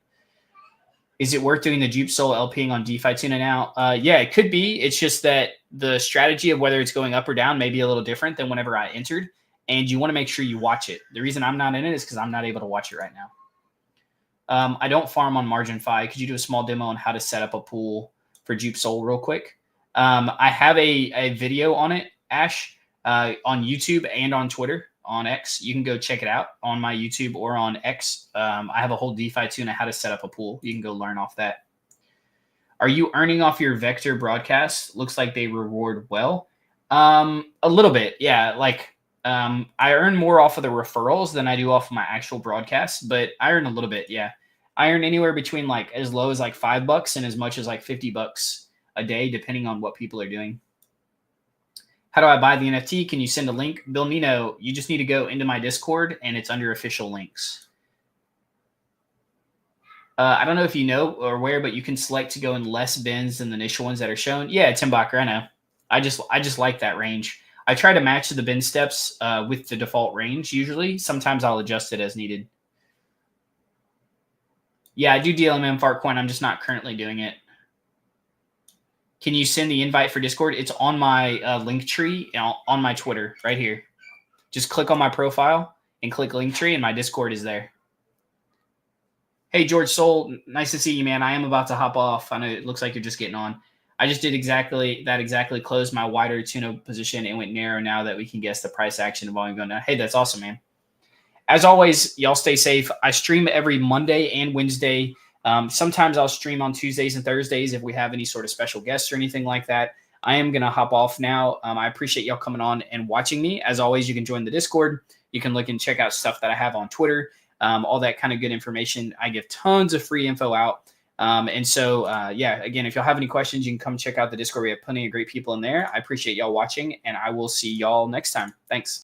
Is it worth doing the JUP Sol LPing on DeFi Tuna now? Yeah, it could be. It's just that the strategy of whether it's going up or down may be a little different than whenever I entered, and you want to make sure you watch it. The reason I'm not in it is because I'm not able to watch it right now. I don't farm on Margin Fi. Could you do a small demo on how to set up a pool for JUP Sol real quick? I have a video on it, Ash, on YouTube and on Twitter, on X. You can go check it out on my YouTube or on X. I have a whole DeFi Tuna how to set up a pool. You can go learn off that. Are you earning off your vector broadcasts? Looks like they reward well. A little bit, yeah. Like I earn more off of the referrals than I do off of my actual broadcasts, but I earn a little bit, yeah. I earn anywhere between like as low as like $5 and as much as like $50 a day, depending on what people are doing. How do I buy the NFT? Can you send a link? Bill Nino, you just need to go into my Discord and it's under official links. I don't know if you know or where, but you can select to go in less bins than the initial ones that are shown. Yeah, Tim Bacher, I know. I just like that range. I try to match the bin steps with the default range usually. Sometimes I'll adjust it as needed. Yeah, I do DLMM Fartcoin. I'm just not currently doing it. Can you send the invite for Discord? It's on my link tree on my Twitter right here. Just click on my profile and click link tree and my Discord is there. Hey, George Soul, nice to see you, man. I am about to hop off. I know it looks like you're just getting on. I just did exactly closed my wider tuna position and went narrow now that we can guess the price action and volume going down. Hey, that's awesome, man. As always, y'all stay safe. I stream every Monday and Wednesday. Sometimes I'll stream on Tuesdays and Thursdays if we have any sort of special guests or anything like that. I am going to hop off now. I appreciate y'all coming on and watching me. As always, you can join the Discord. You can look and check out stuff that I have on Twitter, all that kind of good information. I give tons of free info out. Yeah, again, if y'all have any questions, you can come check out the Discord. We have plenty of great people in there. I appreciate y'all watching, and I will see y'all next time. Thanks.